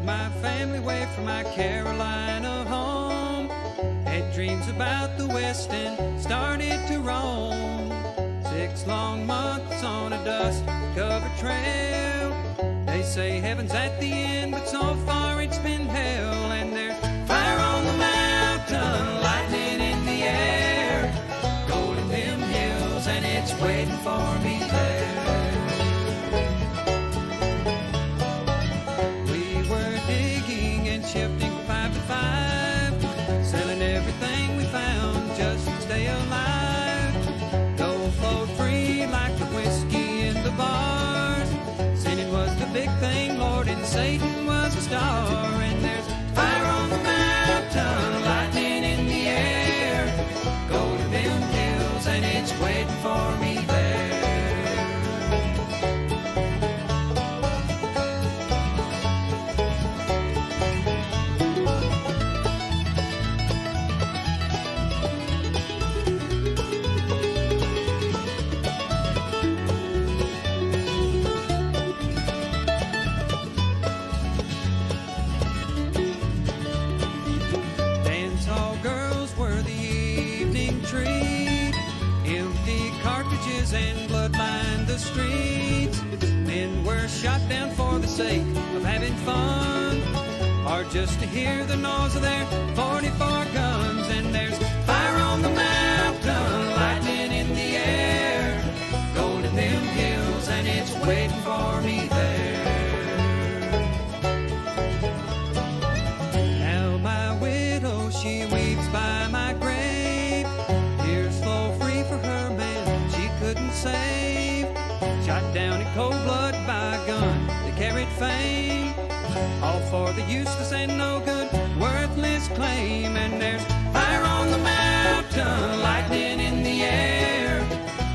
my family away from my Carolina home. Had dreams about the West and started to roam. 6 long months on a dust-covered trail. They say heaven's at the end, but so far it's been hell. And there's fire on the mountain, lightning in the air, gold in them hills, and it's waiting for me there. We were digging and shifting from 5 to 5, selling everything we found just to stay alive. Gold flowed free like the whiskey in the bars. Sinning was the big thing, Lord, and Satan was a star. And there's fire on the mountain, lightning in the air, gold in them hills, and it's waiting for me there. And blood lined the streets. Men were shot down for the sake of having fun, or just to hear the noise of their 44 guns. And there's fire on the mountain, lightning in the air, gold in them hills, and it's waiting for me there. Now my widow, she weeps by my grave. Tears flow free for her man couldn't save. Shot down in cold blood by a gun that carried fame, all for the useless and no good, worthless claim. And there's fire on the mountain, lightning in the air,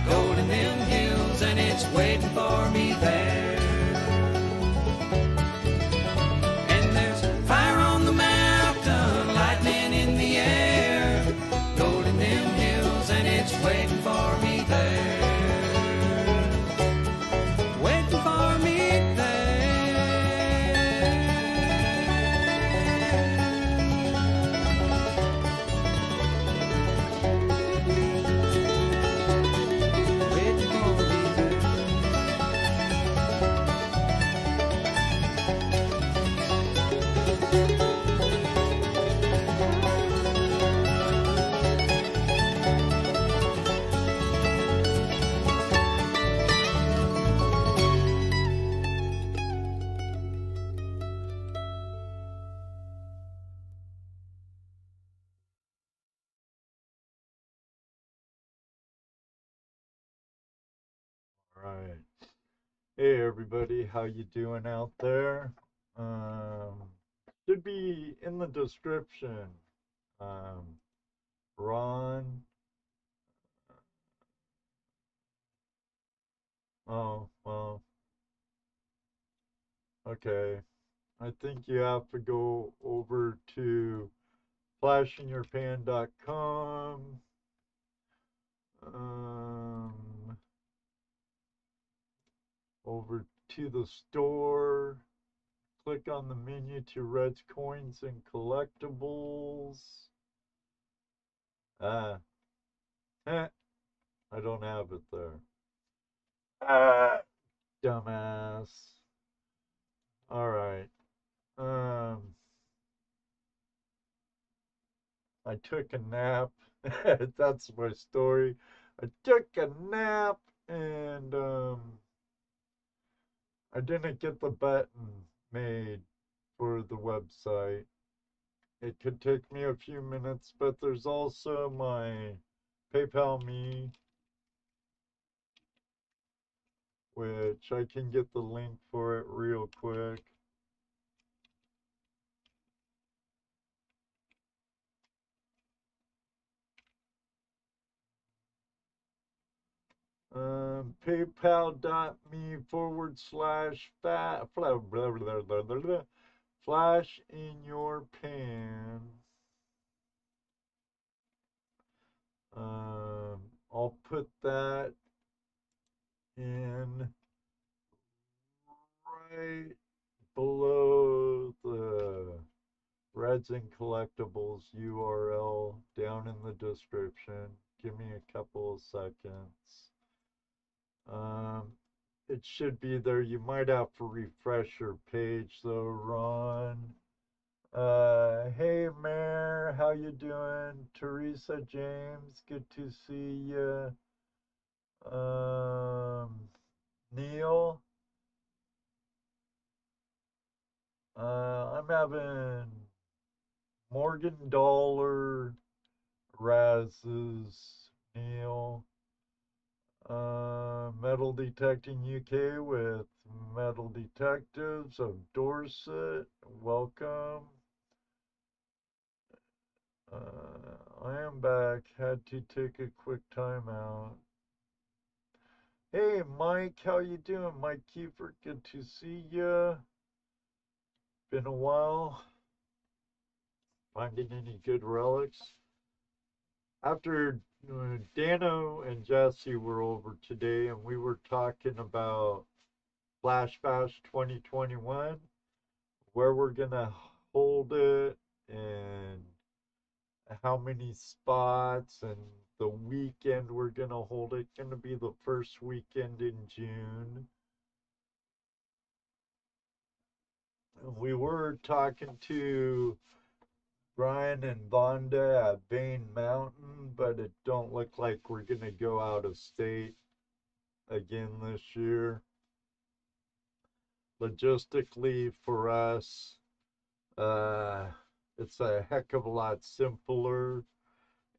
gold in them hills, and it's waiting for me there. And there's fire on the mountain, lightning in the air, gold in them hills, and it's waiting for me there. Right. Hey everybody, how you doing out there? Should be in the description. Ron. Oh, well. Okay. I think you have to go over to flashinyourpan.com. Over to the store, click on the menu to Red's Coins and Collectibles. I don't have it there. Dumbass. Alright. I took a nap. That's my story. I took a nap and I didn't get the button made for the website. It could take me a few minutes, but there's also my PayPal Me, which I can get the link for it real quick. PayPal.me/flash in your pan. I'll put that in right below the Resin Collectibles URL down in the description. Give me a couple of seconds. It should be there. You might have to refresh your page though, Ron. Hey Mayor, how you doing? Teresa James, good to see you. Neil, I'm having Morgan Dollar, Razz's, Neil, Metal Detecting UK with Metal Detectives of Dorset. Welcome. I am back. Had to take a quick time out. Hey, Mike, how you doing? Mike Kiefer, good to see ya. Been a while. Finding any good relics? After Dano and Jesse were over today, and we were talking about Flash Bash 2021, where we're gonna hold it, and how many spots, and the weekend we're gonna hold it. Gonna be the first weekend in June. And we were talking to Brian and Vonda at Vane Mountain, but it don't look like we're gonna go out of state again this year. Logistically for us, it's a heck of a lot simpler,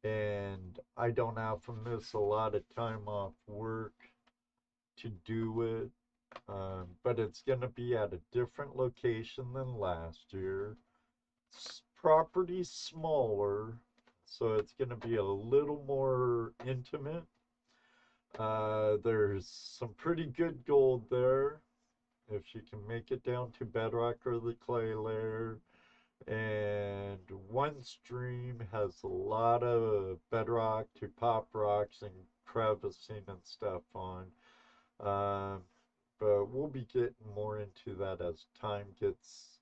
and I don't have to miss a lot of time off work to do it. But it's going to be at a different location than last year. Property's smaller, so it's going to be a little more intimate. There's some pretty good gold there if you can make it down to bedrock or the clay layer. And one stream has a lot of bedrock to pop rocks and crevicing and stuff on. But we'll be getting more into that as time gets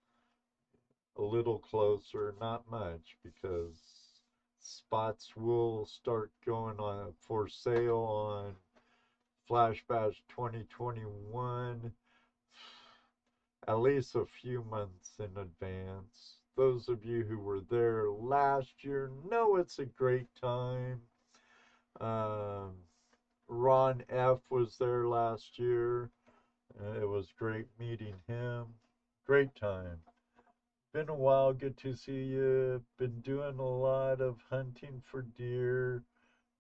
a little closer. Not much, because spots will start going on for sale on Flash Bash 2021 at least a few months in advance. Those of you who were there last year know it's a great time. Ron F. was there last year. It was great meeting him. Great time. Been a while. Good to see you. Been doing a lot of hunting for deer.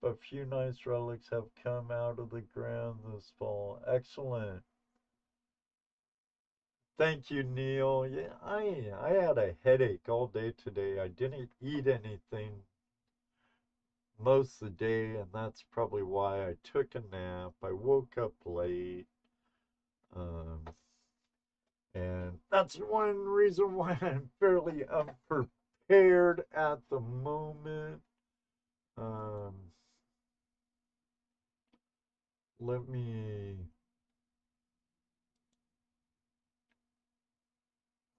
A few nice relics have come out of the ground this fall. Excellent. Thank you, Neil. Yeah, I had a headache all day today. I didn't eat anything most of the day, and that's probably why I took a nap. I woke up late. Um, and that's one reason why I'm fairly unprepared at the moment. Um, let me.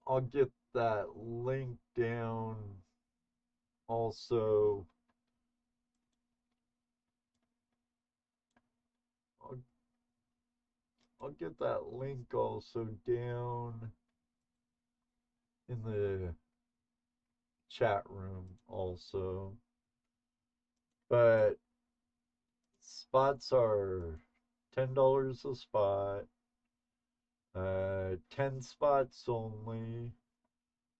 I'll get that link down also. I'll, I'll get that link also down in the chat room also. But spots are $10 a spot. 10 spots only.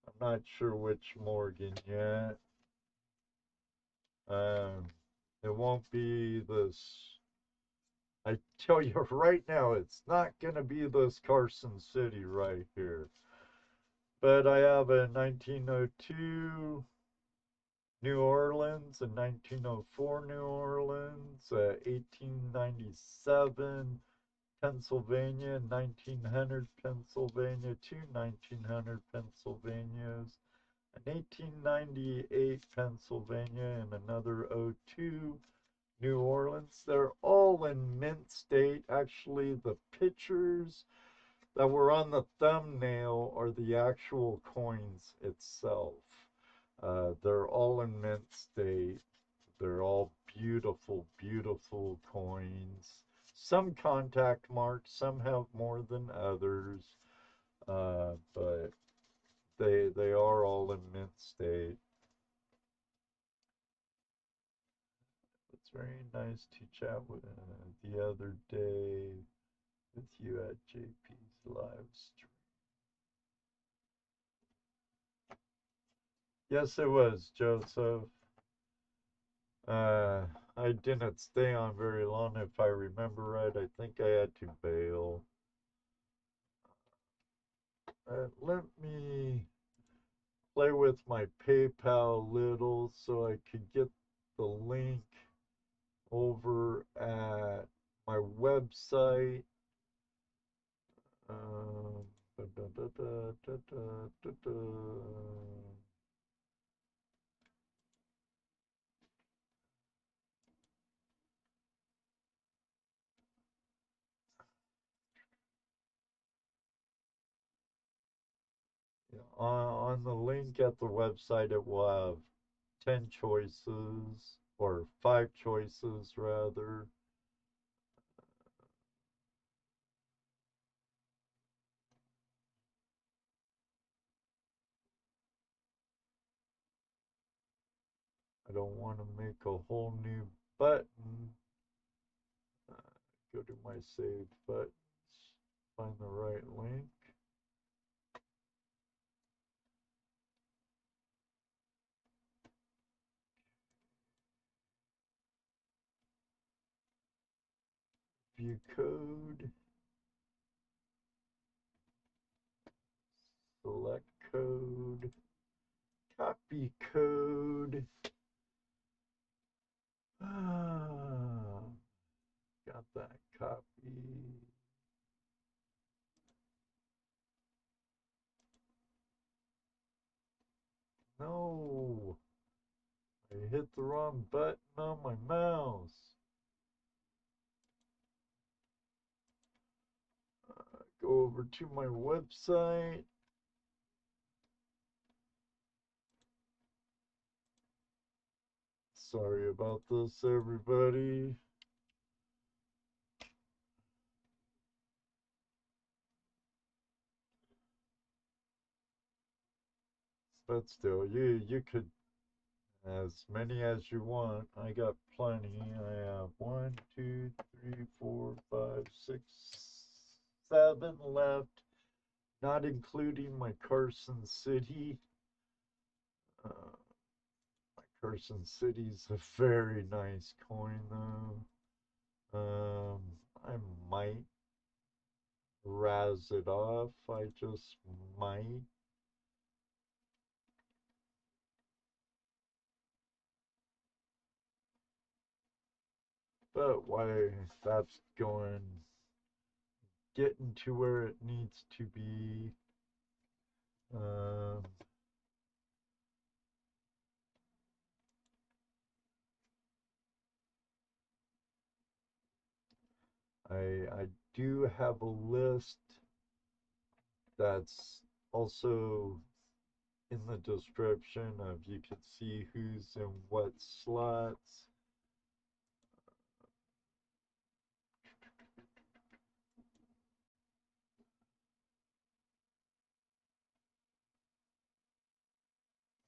I'm not sure which Morgan yet. It won't be this. I tell you right now, it's not going to be this Carson City right here. But I have a 1902 New Orleans, a 1904 New Orleans, 1897 Pennsylvania, 1900 Pennsylvania, two 1900 Pennsylvanias, an 1898 Pennsylvania, and another '02 New Orleans. They're all in mint state. Actually, the pictures that were on the thumbnail are the actual coins itself. They're all in mint state. They're all beautiful, beautiful coins. Some contact marks, some have more than others, but they are all in mint state. It's very nice to chat with the other day with you at JP's live stream. Yes, it was, Joseph. I didn't stay on very long, if I remember right. I think I had to bail. Let me play with my PayPal a little so I could get the link over at my website. Da, da, da, da, da, da, da. On the link at the website, it will have 10 choices, or 5 choices rather. I don't want to make a whole new button. Go to my saved buttons, find the right link. View code. Select code. Copy code. Got that copy. No, I hit the wrong button on my mouse. Go over to my website. Sorry about this, everybody. But still, you could, as many as you want. I got plenty. I have 1, 2, 3, 4, 5, 6, 7 left, not including my Carson City. My Carson City's a very nice coin, though. I might razz it off. I just might. But why that's getting to where it needs to be. Um, I do have a list that's also in the description of, you can see who's in what slots.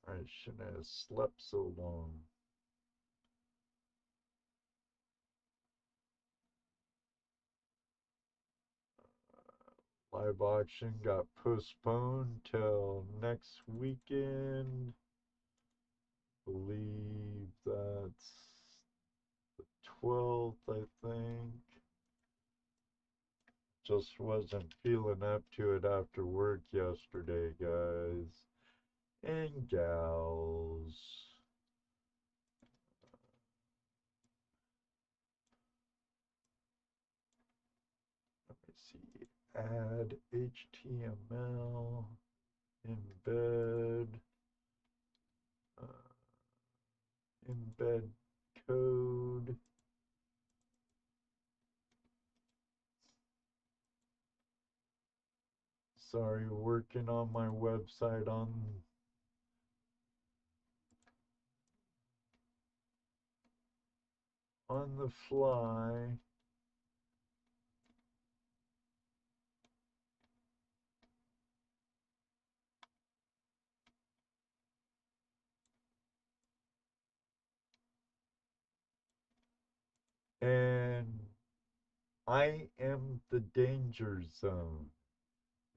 I shouldn't have slept so long. Live auction got postponed till next weekend. Believe that's the 12th, I think. Just wasn't feeling up to it after work yesterday, guys and gals. Let me see. Add HTML, embed, embed code. Sorry, working on my website on on the fly. And I am the danger zone.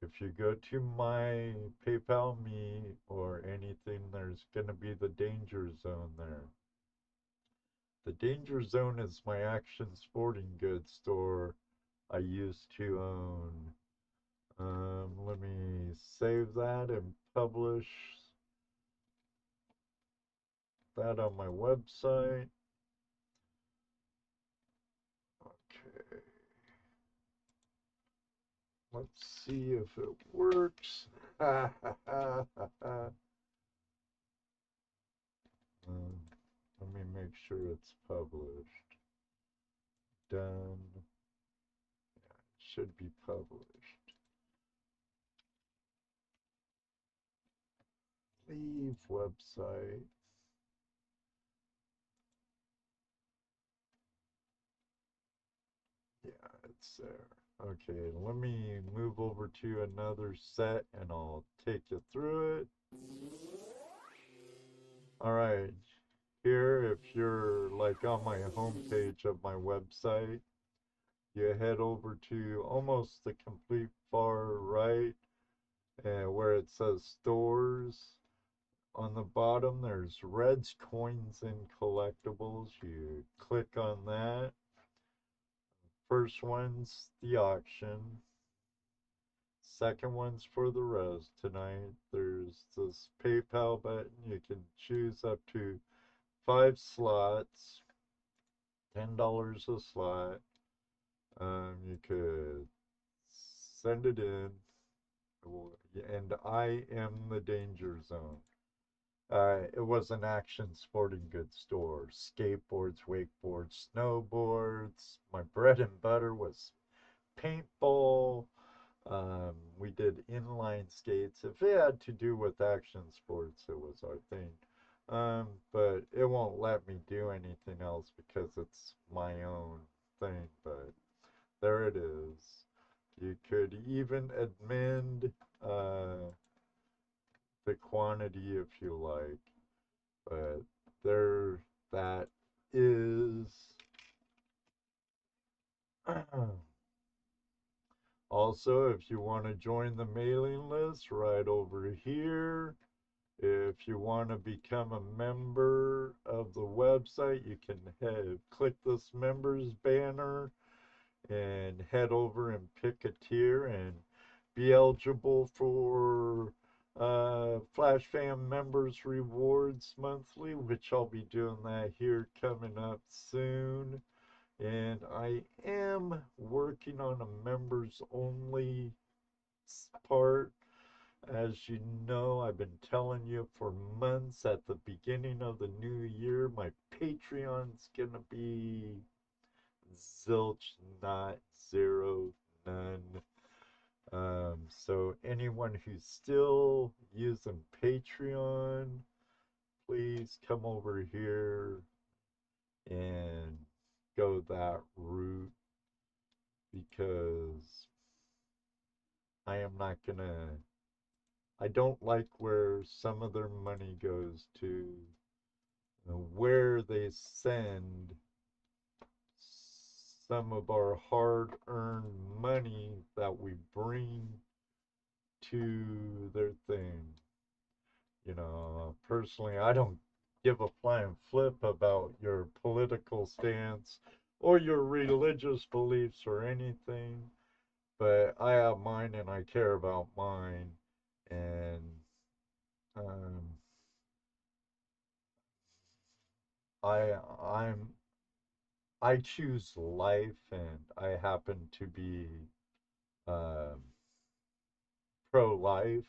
If you go to my PayPal me or anything, there's going to be the danger zone there. The danger zone is my action sporting goods store I used to own. Let me save that and publish that on my website. Okay. Let's see if it works. Let me make sure it's published. Done. Yeah, it should be published. Leave website. Yeah, it's there. Okay, let me move over to another set and I'll take you through it. All right, here, if you're like on my homepage of my website, you head over to almost the complete far right, where it says stores. On the bottom, there's Reds, Coins, and Collectibles. You click on that. First one's the auction. Second one's for the Razz tonight. There's this PayPal button. You can choose up to 5 slots, $10 a slot. You could send it in, and I am the danger zone. It was an action sporting goods store. Skateboards, wakeboards, snowboards. My bread and butter was paintball. We did inline skates. If it had to do with action sports, it was our thing. But it won't let me do anything else because it's my own thing. But there it is. You could even amend the quantity if you like. But there that is. Also, if you want to join the mailing list, right over here. If you want to become a member of the website, you can click this members banner and head over and pick a tier and be eligible for Flash Fam members rewards monthly, which I'll be doing that here coming up soon. And I am working on a members only part. As you know, I've been telling you for months at the beginning of the new year, my Patreon's gonna be zilch, not zero, none. So anyone who's still using Patreon, please come over here and go that route, because I am not gonna. I don't like where some of their money goes to, where they send some of our hard-earned money that we bring to their thing. Personally, I don't give a flying flip about your political stance or your religious beliefs or anything, but I have mine and I care about mine, and um, I'm I choose life, and I happen to be um, pro-life,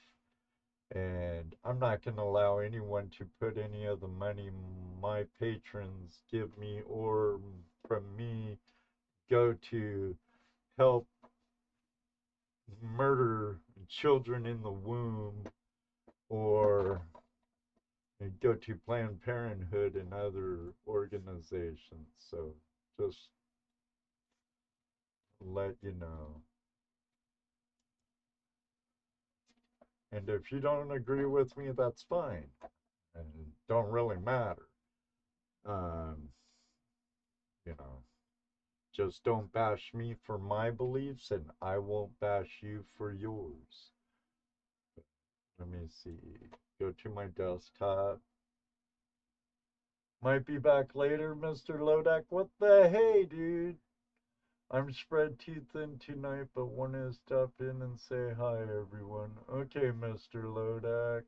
and I'm not going to allow anyone to put any of the money my patrons give me or from me go to help murder children in the womb or go to Planned Parenthood and other organizations. So Just let you know. And if you don't agree with me, that's fine. And it don't really matter. Um, you know, just don't bash me for my beliefs, and I won't bash you for yours. Let me see. Go to my desktop. Might be back later, Mr. Lodak. What the hey, dude? I'm spread too thin tonight, but wanted to stop in and say hi, everyone. Okay, Mr. Lodak.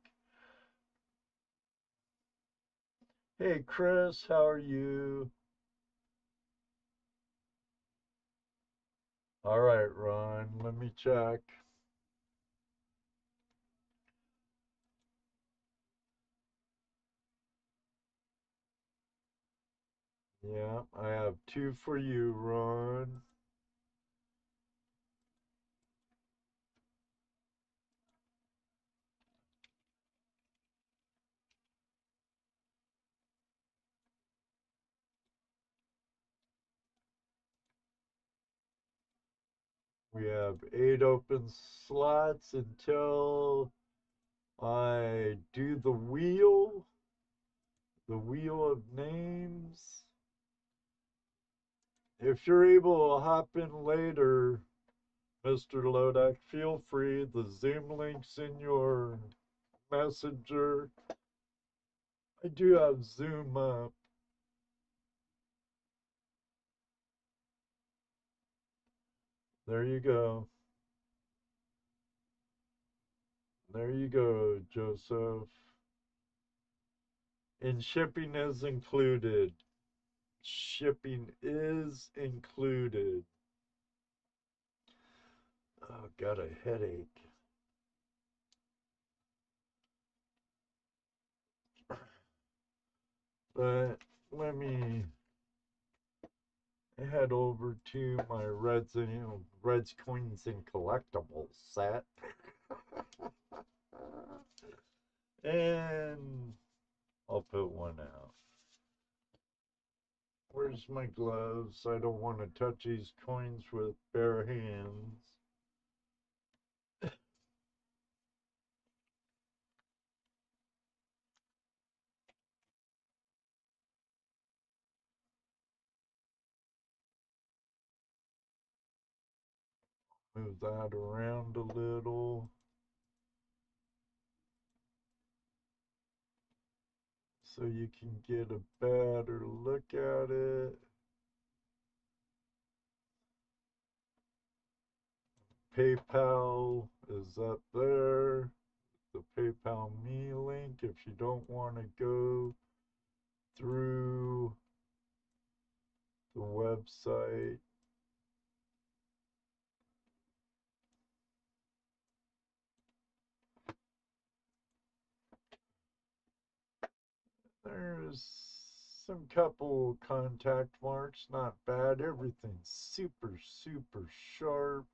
Hey, Chris, how are you? All right, Ron, let me check. Yeah, I have 2 for you, Ron. We have 8 open slots until I do the wheel of names. If you're able to hop in later, Mr. Lodak, feel free. The Zoom link's in your messenger. I do have Zoom up. There you go. There you go, Joseph. And shipping is included. Shipping is included. Oh, got a headache. But let me head over to my Reds Coins and Collectibles set. And I'll put one out. Where's my gloves? I don't want to touch these coins with bare hands. Move that around a little. So you can get a better look at it. PayPal is up there. The PayPal me link if you don't want to go through the website. There's some couple contact marks, not bad. Everything's super, super sharp.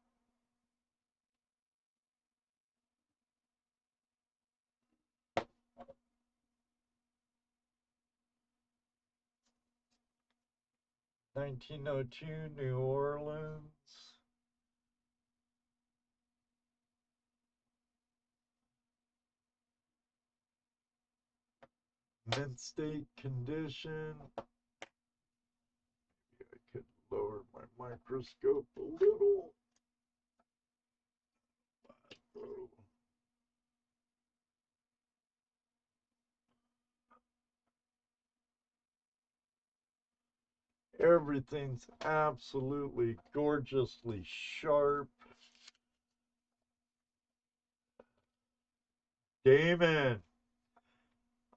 (1902) New Orleans. Mint state condition. Maybe I could lower my microscope a little. Everything's absolutely gorgeously sharp. Damon,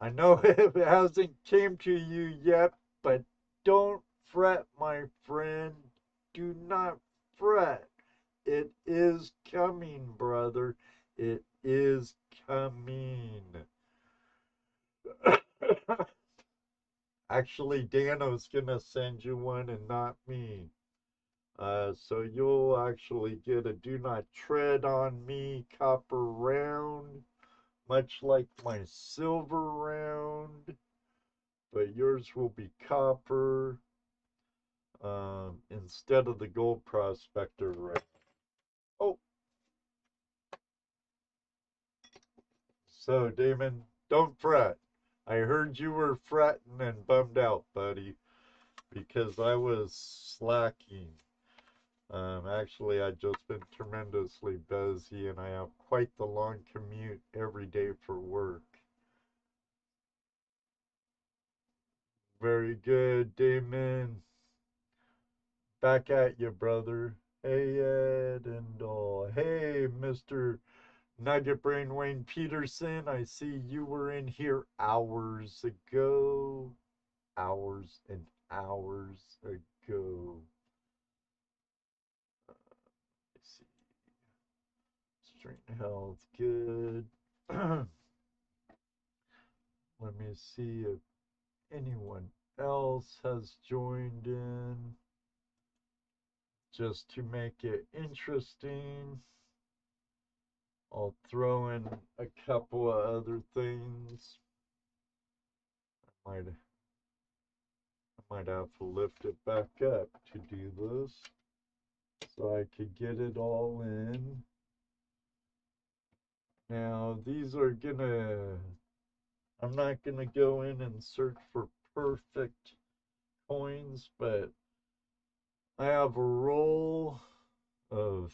I know it hasn't came to you yet, but don't fret, my friend. Do not fret. It is coming, brother. It is coming. Actually, Dano's gonna send you one and not me. So you'll actually get a do not tread on me copper round, much like my silver round, but yours will be copper. instead of the gold prospector round. Oh, so Damon, don't fret. I heard you were fretting and bummed out, buddy, because I was slacking. Actually, I've just been tremendously busy, and I have quite the long commute every day for work. Very good, Damon. Back at you, brother. Hey, Ed and hey, Mr. Nugget Brain Wayne Peterson. I see you were in here hours ago. Hours and hours ago. Let's see. Strength health, good. Let me see if anyone else has joined in just to make it interesting. I'll throw in a couple of other things. I might have to lift it back up to do this so I could get it all in. Now these are I'm not gonna go in and search for perfect coins, but I have a roll of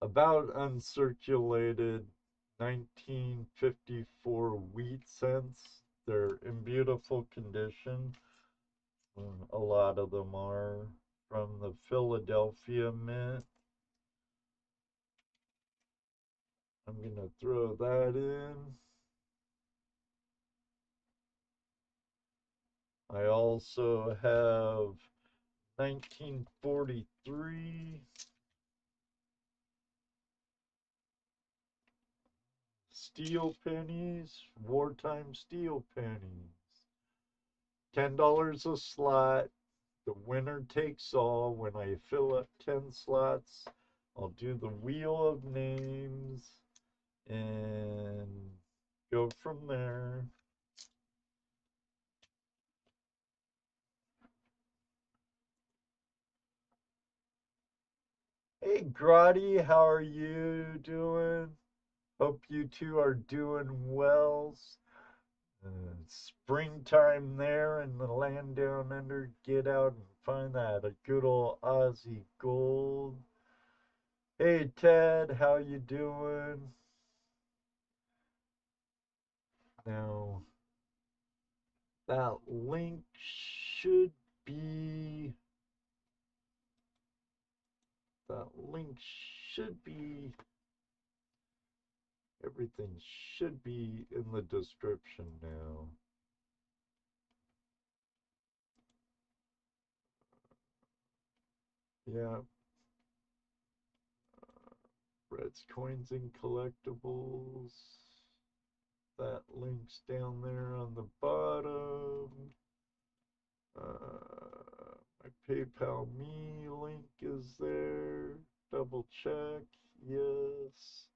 about uncirculated 1954 wheat cents. They're in beautiful condition. A lot of them are from the Philadelphia Mint. I'm going to throw that in. I also have 1943 steel pennies, wartime steel pennies. $10 a slot. The winner takes all. When I fill up 10 slots, I'll do the wheel of names and go from there. Hey, Grotty, how are you doing? Hope you two are doing well. Springtime there in the land down under. Get out and find that a good old Aussie gold. Hey, Ted, how you doing? Now, that link should be everything should be in the description now. Yeah. Red's Coins and Collectibles. That link's down there on the bottom. My PayPal Me link is there. Double check. Yes.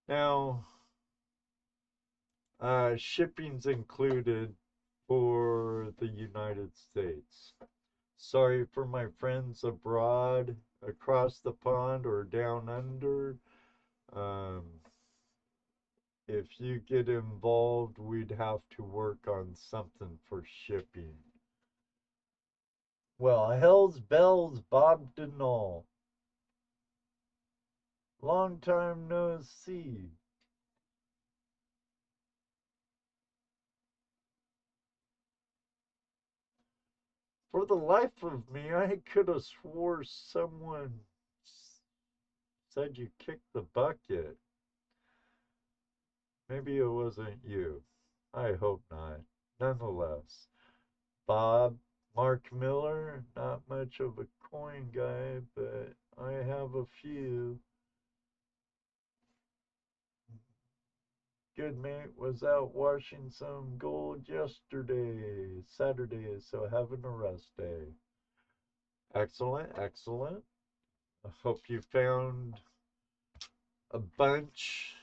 Now, shipping's included for the United States. Sorry for my friends abroad, across the pond, or down under. If you get involved, we'd have to work on something for shipping. Well, hell's bells, Bob Denal. Long time no see. For the life of me, I could have swore someone said you kicked the bucket. Maybe it wasn't you. I hope not. Nonetheless, Bob, Mark Miller, not much of a coin guy, but I have a few. Good mate was out washing some gold yesterday, Saturday, so having a rest day. Excellent, excellent. I hope you found a bunch.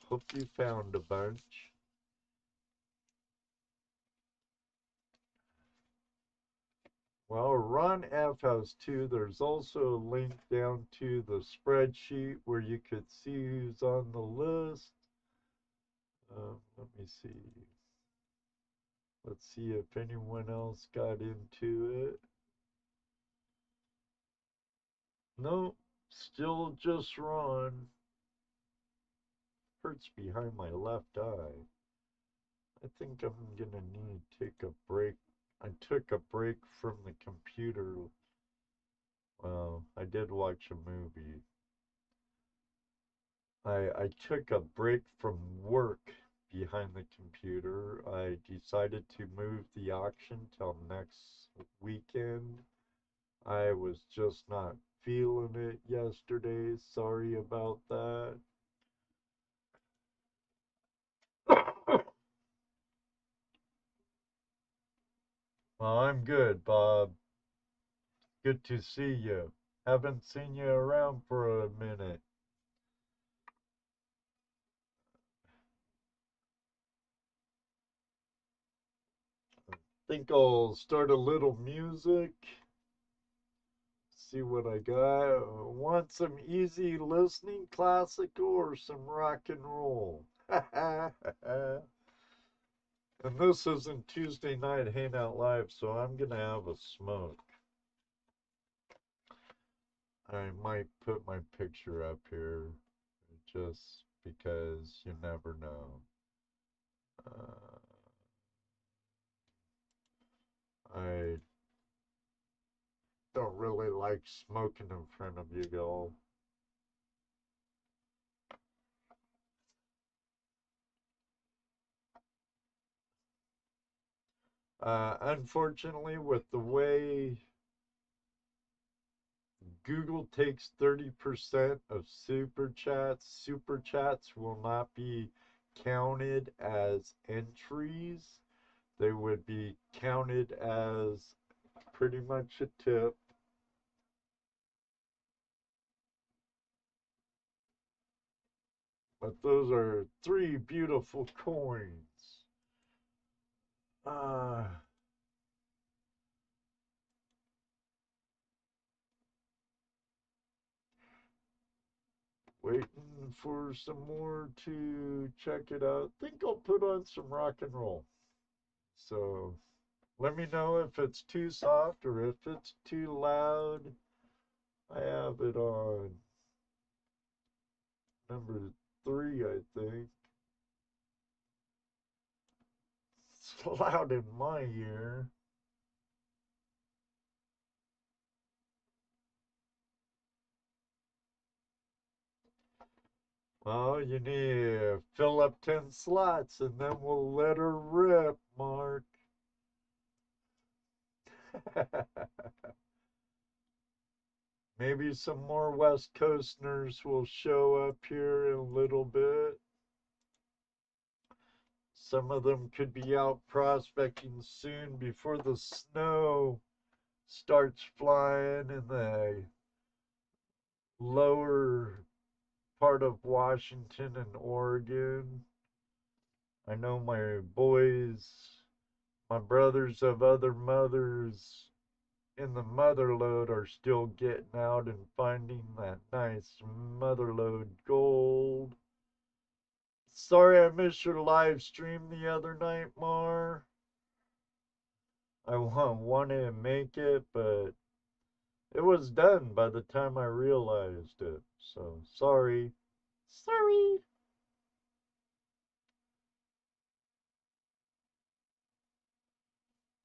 Hope you found a bunch. Well, run F has two. There's also a link down to the spreadsheet where you could see who's on the list. Let me see. Let's see if anyone else got into it. Nope, still just Ron. Hurts behind my left eye. I think I'm gonna need to take a break. I took a break from the computer. Well, I did watch a movie. I took a break from work behind the computer. I decided to move the auction till next weekend. I was just not feeling it yesterday. Sorry about that. Well, I'm good, Bob. Good to see you. Haven't seen you around for a minute. Think I'll start a little music. See what I got. Want some easy listening, classical, or some rock and roll? And this isn't Tuesday night Hangout Live, so I'm gonna have a smoke. I might put my picture up here just because you never know. I don't really like smoking in front of you, y'all. Unfortunately, with the way Google takes 30% of super chats will not be counted as entries. They would be counted as pretty much a tip. But those are three beautiful coins. Uh, Waiting for some more to check it out. Think I'll put on some rock and roll. So let me know if it's too soft or if it's too loud. I have it on number 3, I think. It's loud in my ear. Well, you need to fill up 10 slots and then we'll let her rip, Mark. Maybe some more West Coasters will show up here in a little bit. Some of them could be out prospecting soon before the snow starts flying in the lower part of Washington and Oregon. I know my boys, my brothers of other mothers in the motherlode are still getting out and finding that nice motherlode gold. Sorry I missed your live stream the other night, Mar. I wanted to make it, but it was done by the time I realized it. So sorry. Sorry.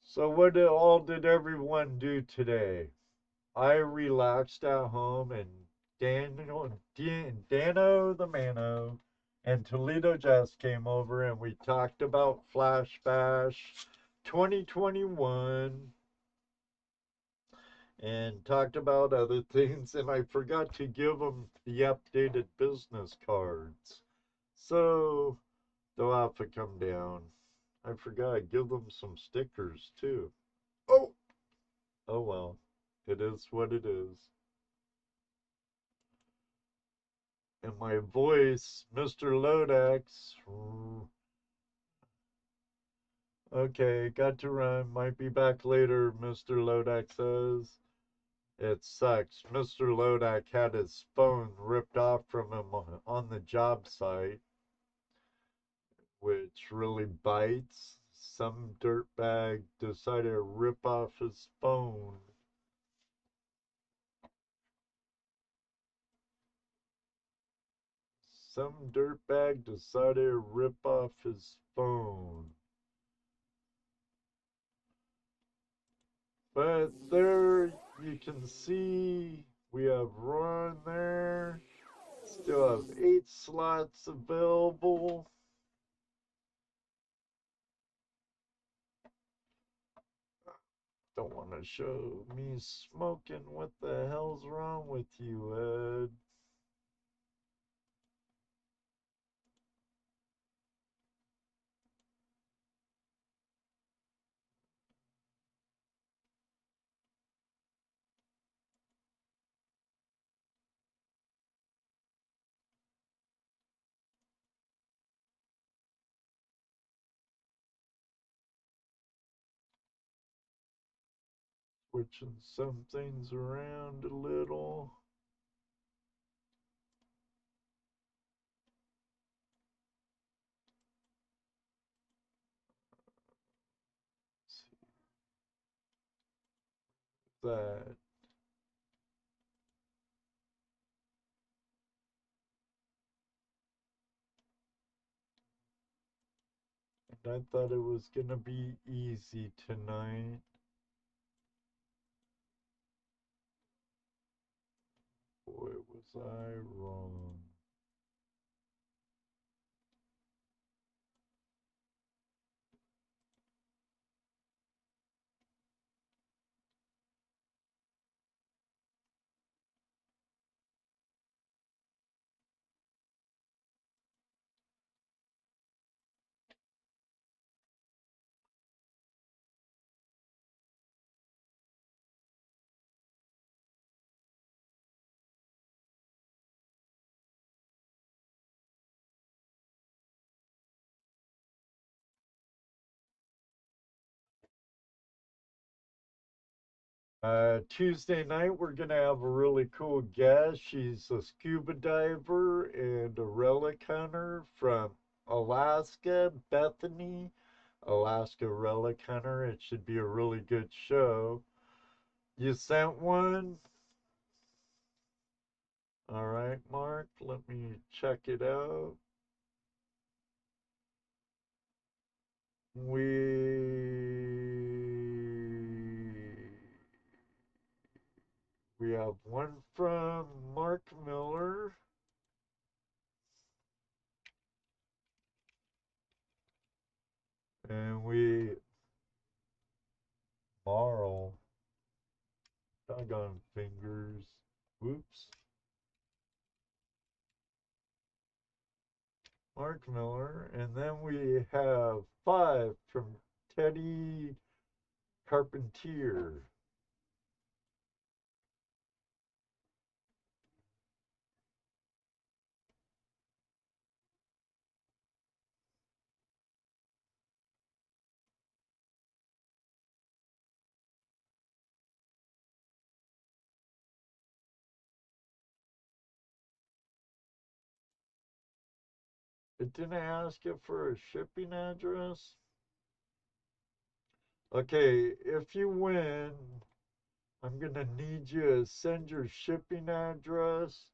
So what did everyone do today? I relaxed at home and Dano the Mano and Toledo Jazz came over and we talked about Flash Bash 2021 and talked about other things, and I forgot to give them the updated business cards. So they'll have to come down. I forgot to give them some stickers too. Oh, oh well. It is what it is. And my voice, Mr. Lodax. Okay, got to run. Might be back later, Mr. Lodak says. It sucks. Mr. Lodak had his phone ripped off from him on the job site, which really bites. Some dirtbag decided to rip off his phone. Some dirtbag decided to rip off his phone. But there you can see we have Ron there. Still have 8 slots available. Don't want to show me smoking. What the hell's wrong with you, Ed? Switching some things around a little. Let's see that. And I thought it was gonna be easy tonight. Boy, was I wrong. Tuesday night, we're going to have a really cool guest. She's a scuba diver and a relic hunter from Alaska, Bethany, Alaska Relic Hunter. It should be a really good show. You sent one? All right, Mark, let me check it out. We have one from Mark Miller. And Marl, doggone fingers. Whoops. Mark Miller. And then we have 5 from Teddy Carpentier. It didn't ask you for a shipping address. Okay, if you win, I'm going to need you to send your shipping address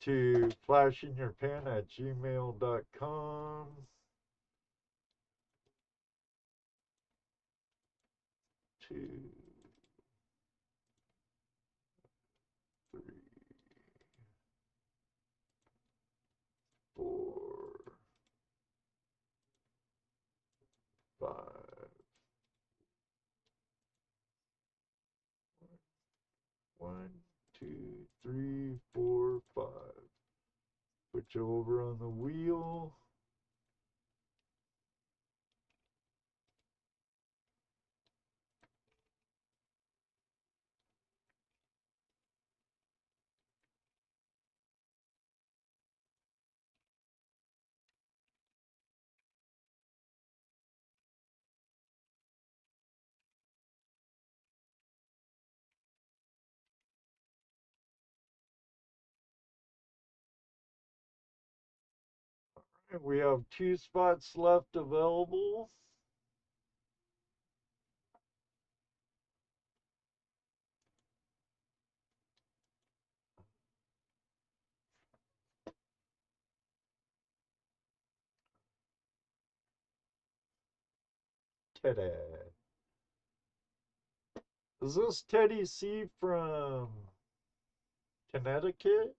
to flashinyourpan@gmail.com. 2, 3, 4, 5. 1, 2, 3, 4, 5. Put you over on the wheel. We have 2 spots left available. Teddy. Is this Teddy C from Connecticut?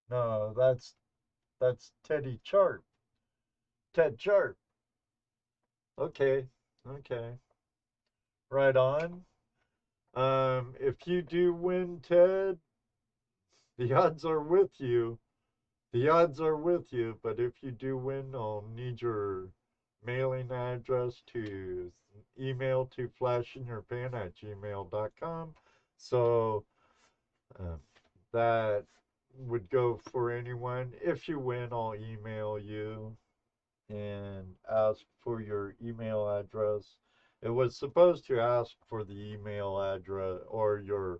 No, that's Teddy Chart. Ted Chart. Okay. Okay. Right on. If you do win, Ted, the odds are with you. The odds are with you, but if you do win, I'll need your mailing address to email to flashinyourpan@gmail.com. So uh, that would go for anyone. If you win, I'll email you and ask for your email address. It was supposed to ask for the email address or your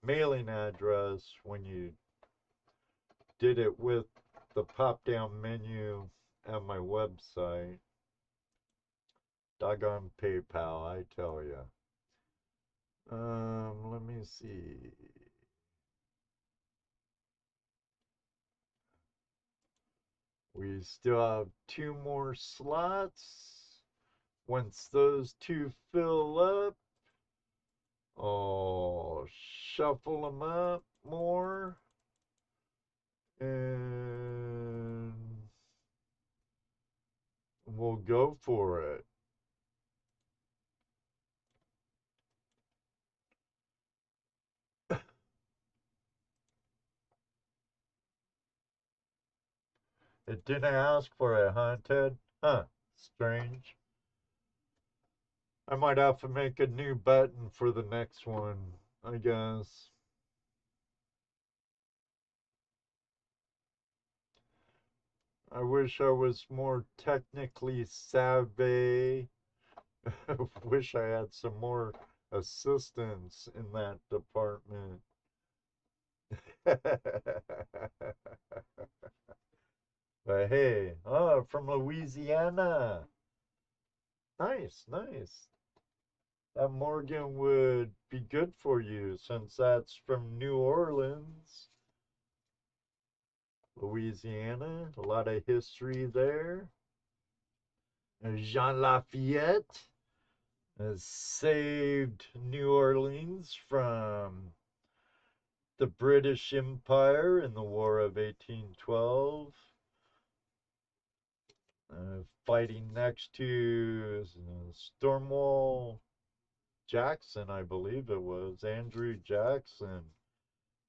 mailing address when you did it with the pop down menu at my website. Doggone PayPal, I tell ya. Let me see. We still have 2 more slots. Once those 2 fill up, I'll shuffle them up more. And we'll go for it. It didn't ask for it, huh, Ted? Huh, strange. I might have to make a new button for the next one, I guess. I wish I was more technically savvy. Wish I had some more assistance in that department. But hey, oh, from Louisiana. Nice, nice. That Morgan would be good for you since that's from New Orleans, Louisiana. A lot of history there. Jean Lafayette has saved New Orleans from the British Empire in the War of 1812. Fighting next to Stonewall Jackson, I believe it was, Andrew Jackson,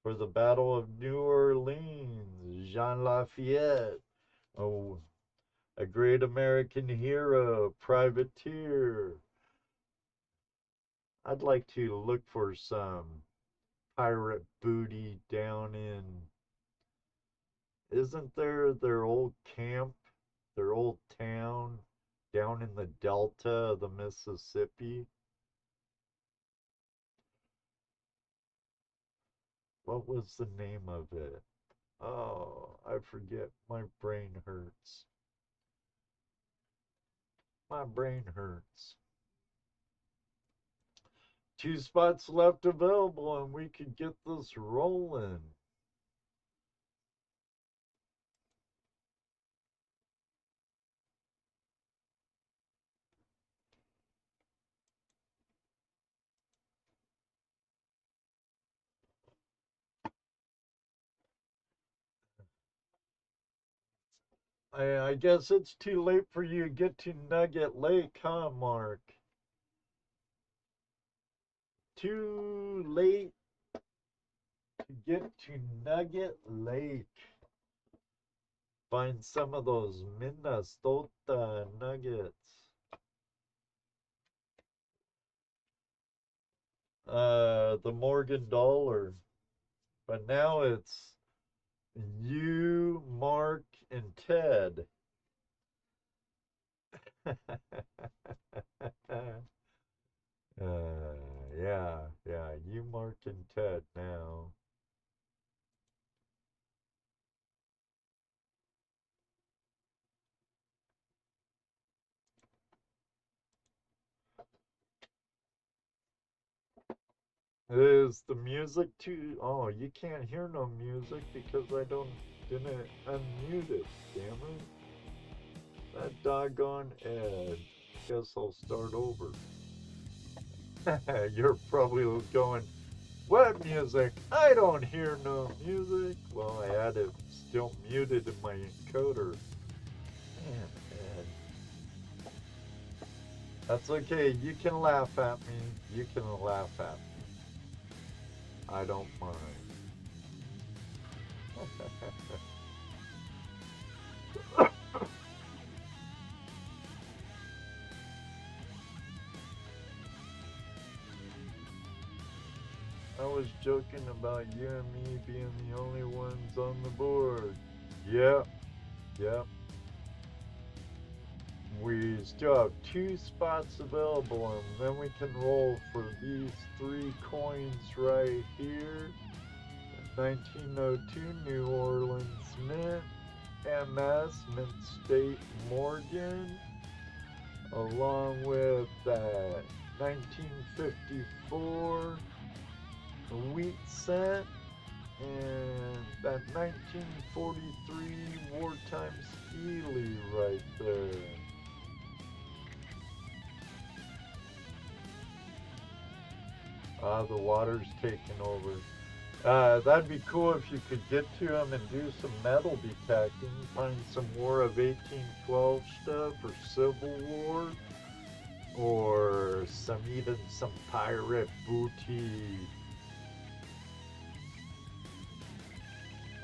for the Battle of New Orleans. Jean Lafayette, oh, a great American hero, privateer. I'd like to look for some pirate booty down in. Isn't there their old camp, their old town down in the delta of the Mississippi? What was the name of it? Oh, I forget. My brain hurts. My brain hurts. 2 spots left available, and we could get this rolling. I guess it's too late for you to get to Nugget Lake, huh, Mark? Too late to get to Nugget Lake. Find some of those Minnesota nuggets. The Morgan dollar. But now it's you, Mark, and Ted. Yeah, you, Mark, and Ted now. Is the music too? Oh, you can't hear no music because I didn't unmute it. Damn it! That doggone Ed. Guess I'll start over. You're probably going, what music? I don't hear no music. Well, I had it still muted in my encoder. Man, Ed. That's okay. You can laugh at me. You can laugh at me. I don't mind. I was joking about you and me being the only ones on the board. Yep, yep. We still have 2 spots available, and then we can roll for these 3 coins right here. 1902 New Orleans Mint, MS Mint State Morgan, along with that 1954 Wheat Cent, and that 1943 Wartime Steely right there. The water's taking over. That'd be cool if you could get to them and do some metal detecting, find some War of 1812 stuff or Civil War, or even some pirate booty.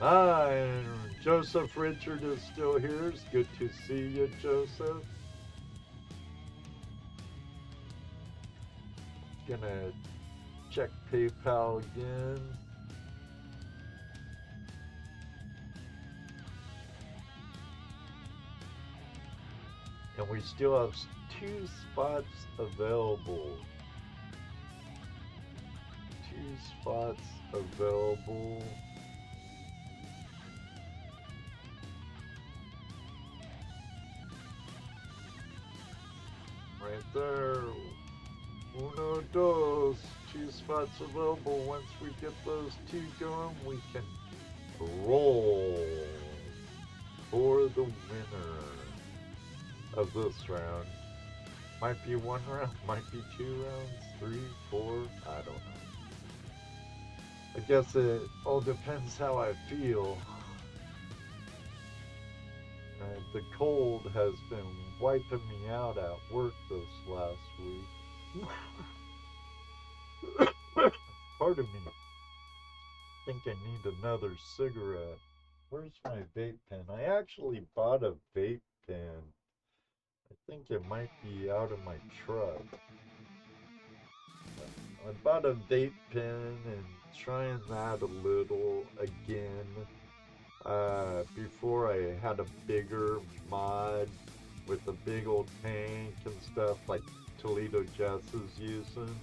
And Joseph Richard is still here. It's good to see you, Joseph. Gonna check PayPal again. And we still have 2 spots available. 2 spots available. Right there. Uno, dos. 2 spots available. Once we get those 2 going, we can roll for the winner of this round. Might be 1 round, might be 2 rounds, 3, 4, I don't know. I guess it all depends how I feel. The cold has been wiping me out at work this last week. Pardon me. I think I need another cigarette. Where's my vape pen? I actually bought a vape pen. I think it might be out of my truck. I bought a vape pen and trying that a little again. Before I had a bigger mod with a big old tank and stuff like Toledo Jess is using,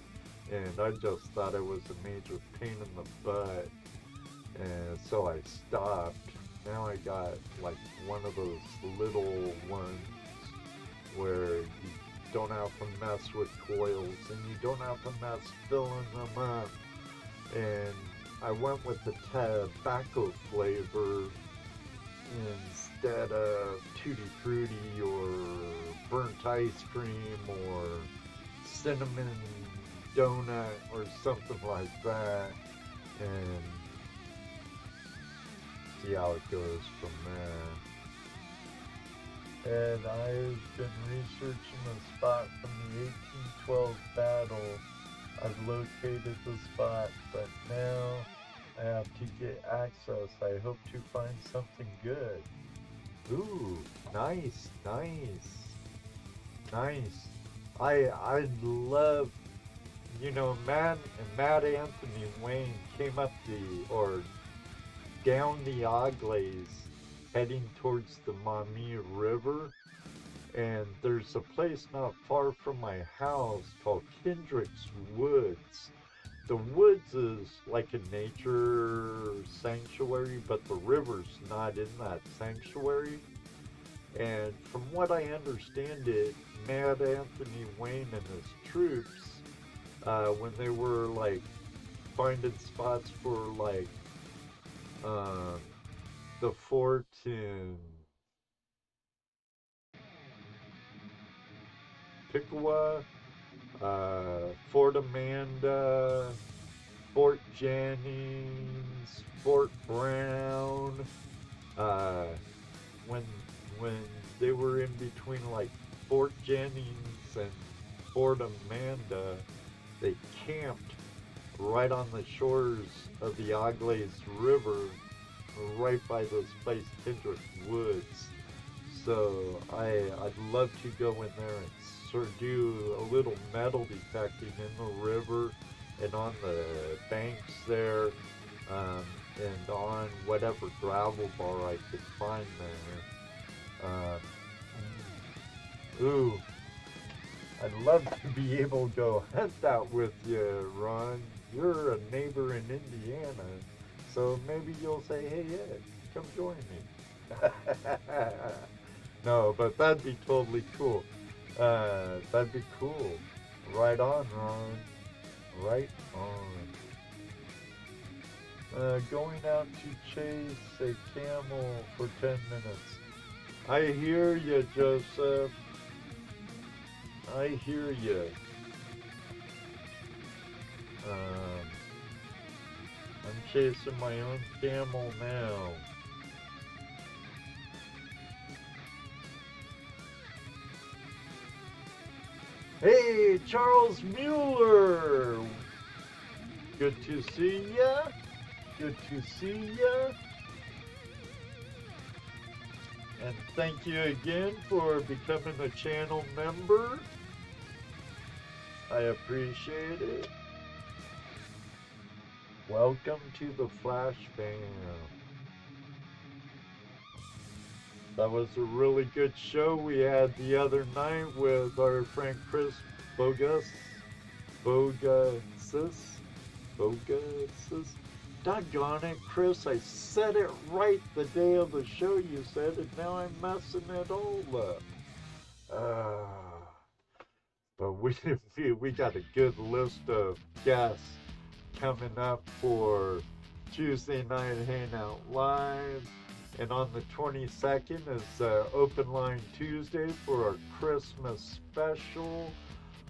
and I just thought it was a major pain in the butt, and so I stopped. Now I got like one of those little ones where you don't have to mess with coils and you don't have to mess filling them up. And I went with the tobacco flavor instead of Tutti Frutti or burnt ice cream or cinnamon donut or something like that, and see how it goes from there. And I've been researching a spot from the 1812 battle. I've located the spot, but now I have to get access. I hope to find something good. Ooh, nice, nice, nice. I love, Matt Anthony Wayne came up down the Aglaes heading towards the Maumee River, and there's a place not far from my house called Kendrick's Woods. The woods is like a nature sanctuary, but the river's not in that sanctuary. And from what I understand it, Mad Anthony Wayne and his troops, when they were like finding spots for like the fort in Piqua, Fort Amanda, Fort Jennings, Fort Brown. When they were in between like Fort Jennings and Fort Amanda, they camped right on the shores of the Aglaes River, right by this place, Kendrick Woods. So I'd love to go in there and sort of do a little metal detecting in the river and on the banks there, and on whatever gravel bar I could find there. Ooh, I'd love to be able to go hunt that with you, Ron. You're a neighbor in Indiana, so maybe you'll say, hey, Ed, come join me. No, but that'd be totally cool. That'd be cool. Right on, Ron. Right on. Going out to chase a camel for 10 minutes. I hear you, Joseph. I hear you. I'm chasing my own camel now. Hey, Charles Mueller! Good to see ya. Good to see ya. And thank you again for becoming a channel member. I appreciate it. Welcome to the Flash Fam. That was a really good show we had the other night with our friend Chris Bogasis. Doggone it, Chris, I said it right the day of the show you said it, now I'm messing it all up. But we got a good list of guests coming up for Tuesday Night Hangout Live. And on the 22nd is Open Line Tuesday for our Christmas special.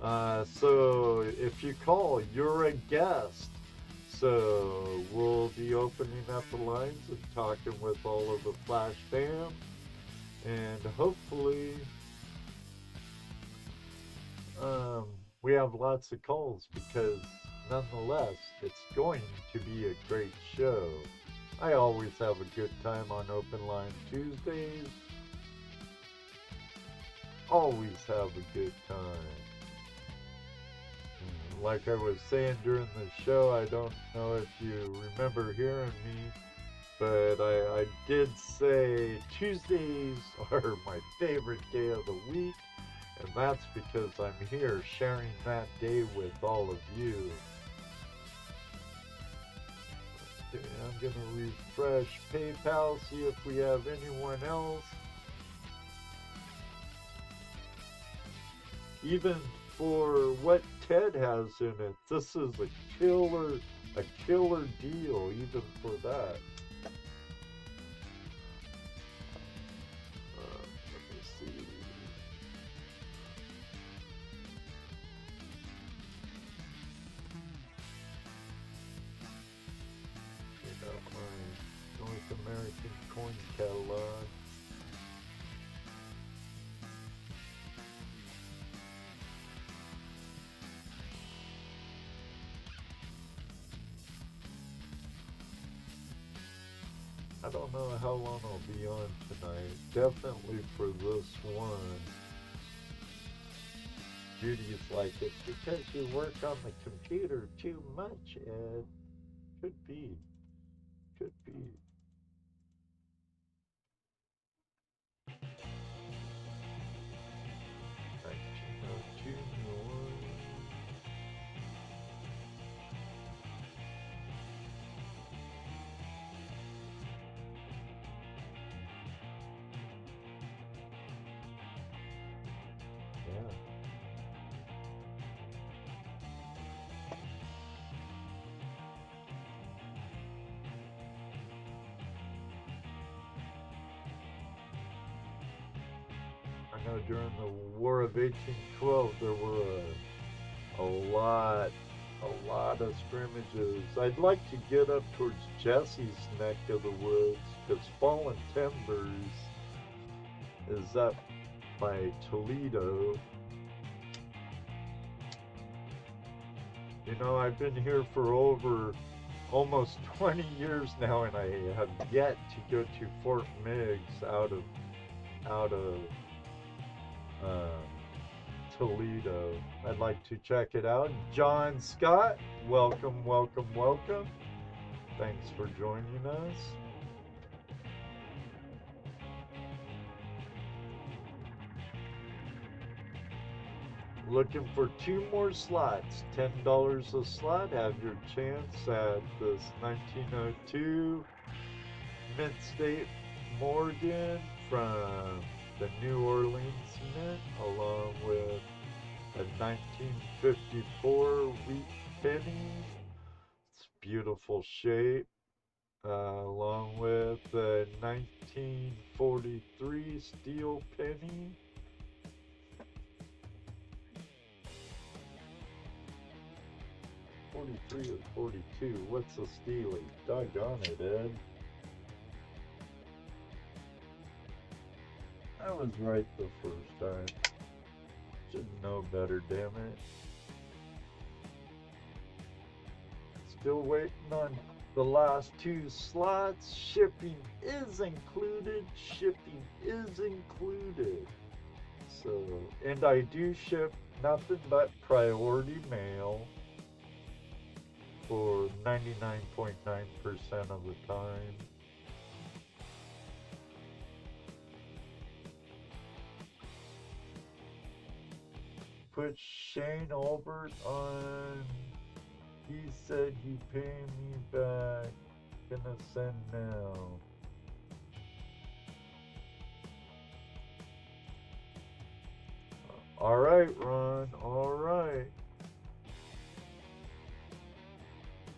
So if you call, you're a guest. So we'll be opening up the lines and talking with all of the Flash fam. And hopefully we have lots of calls because nonetheless, it's going to be a great show. I always have a good time on Open Line Tuesdays. Always have a good time. Like I was saying during the show, I don't know if you remember hearing me, but I did say Tuesdays are my favorite day of the week, and that's because I'm here sharing that day with all of you. Okay, I'm going to refresh PayPal, see if we have anyone else. Even for what Ted has in it, this is a killer deal, even for that. Let me see. Check out my North American coin catalog. I don't know how long I'll be on tonight. Definitely for this one. Judy's like, it's because you work on the computer too much, Ed. Could be. Could be. I know during the War of 1812 there were a lot of scrimmages. I'd like to get up towards Jesse's neck of the woods, because Fallen Timbers is up by Toledo. You know, I've been here for over almost 20 years now, and I have yet to go to Fort Meigs out of Toledo. I'd like to check it out. John Scott, welcome, welcome, welcome. Thanks for joining us. Looking for 2 more slots, $10 a slot. Have your chance at this 1902 Mint State Morgan from the New Orleans Mint, along with a 1954 wheat penny. It's beautiful shape. Along with a 1943 steel penny. '43 or '42. What's a steely? Doggone it, Ed. I was right the first time. Should know better, damn it. Still waiting on the last 2 slots. Shipping is included. Shipping is included. So, and I do ship nothing but priority mail for 99.9% of the time. Put Shane Albert on. He said he paid me back. Gonna send now. All right, Ron. All right.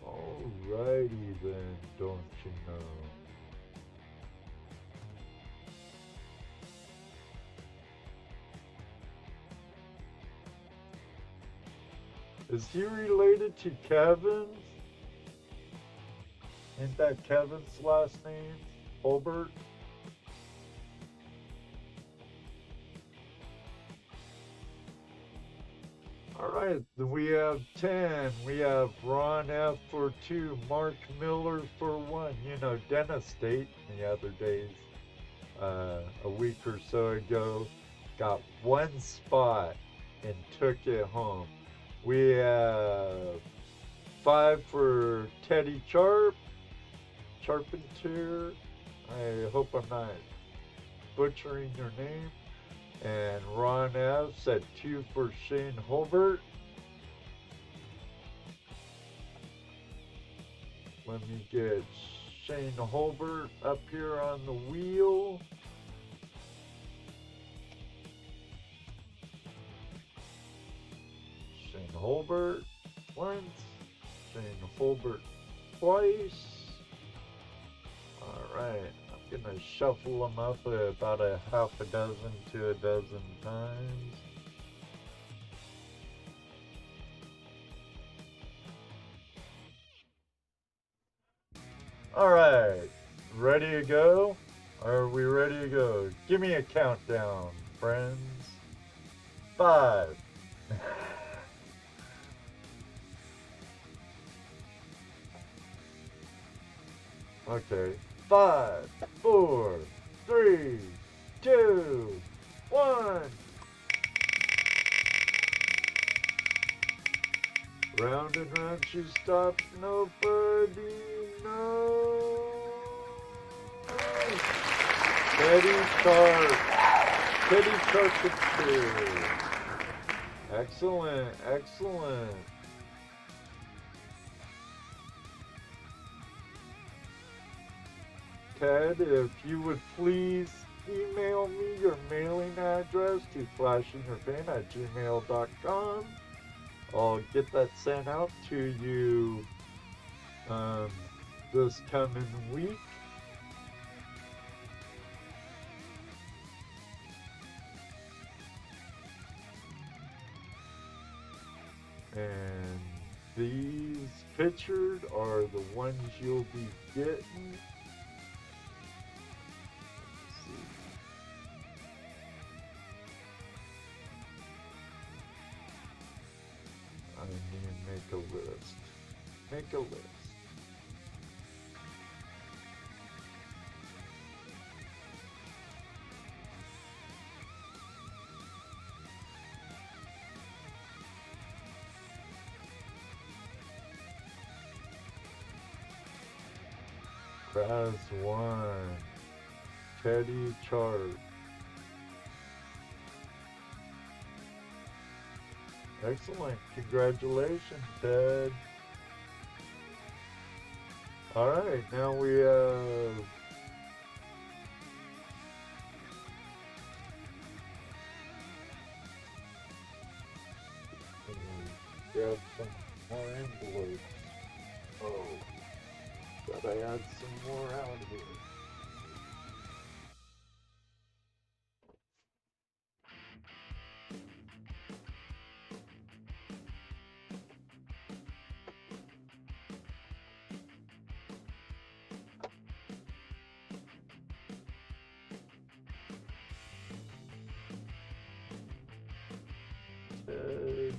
Alrighty then, don't you know? Is he related to Kevin? Ain't that Kevin's last name? Holbert? Alright, we have 10. We have Ron F for 2, Mark Miller for 1. You know, Dennis State the other days, a week or so ago, got 1 spot and took it home. We have 5 for Teddy Charpentier. I hope I'm not butchering your name. And Ron F said 2 for Shane Holbert. Let me get Shane Holbert up here on the wheel. Shane Holbert once. Shane Holbert twice. All right. I'm gonna shuffle them up about a half a dozen to a dozen times. All right, ready to go? Are we ready to go? Give me a countdown, friends. 5. Okay. 5, 4, 3, 2, 1. Round and round she stopped, nobody knows. Teddy Charpentier. Excellent, excellent. Ted, if you would please email me your mailing address to flashingyourpain@gmail.com. I'll get that sent out to you this coming week. these pictured are the ones you'll be getting. Let's see. I need to make a list. Make a list. Razz 1, Teddy Chart. Excellent. Congratulations, Ted. All right, now we have grab some more envelopes. Oh, gotta add some more out here. Ted.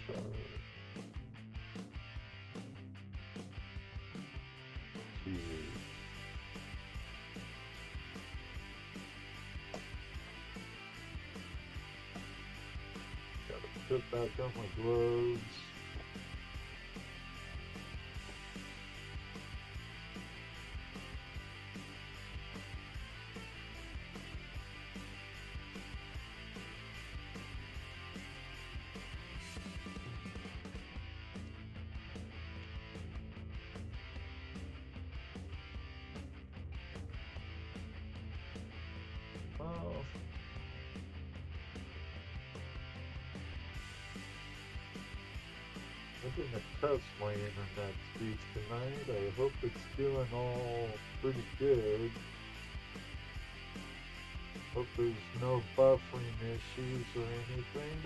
Charlie. Gotta put back on my gloves. Oh. I didn't test my internet speed tonight. I hope it's doing all pretty good. Hope there's no buffering issues or anything.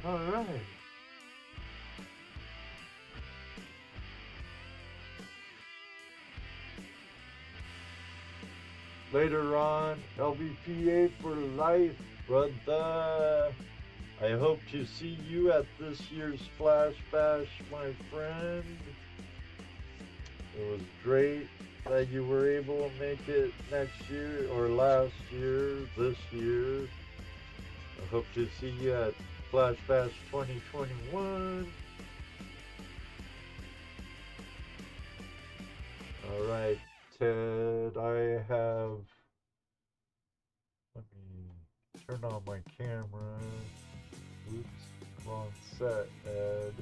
All right. Later on, LVPA for life, brother. I hope to see you at this year's Flash Bash, my friend. It was great that you were able to make it next year, or last year, this year. I hope to see you at Flash Bash 2021. All right, Ted, I have, let me turn on my camera. Oops, wrong set, Ed.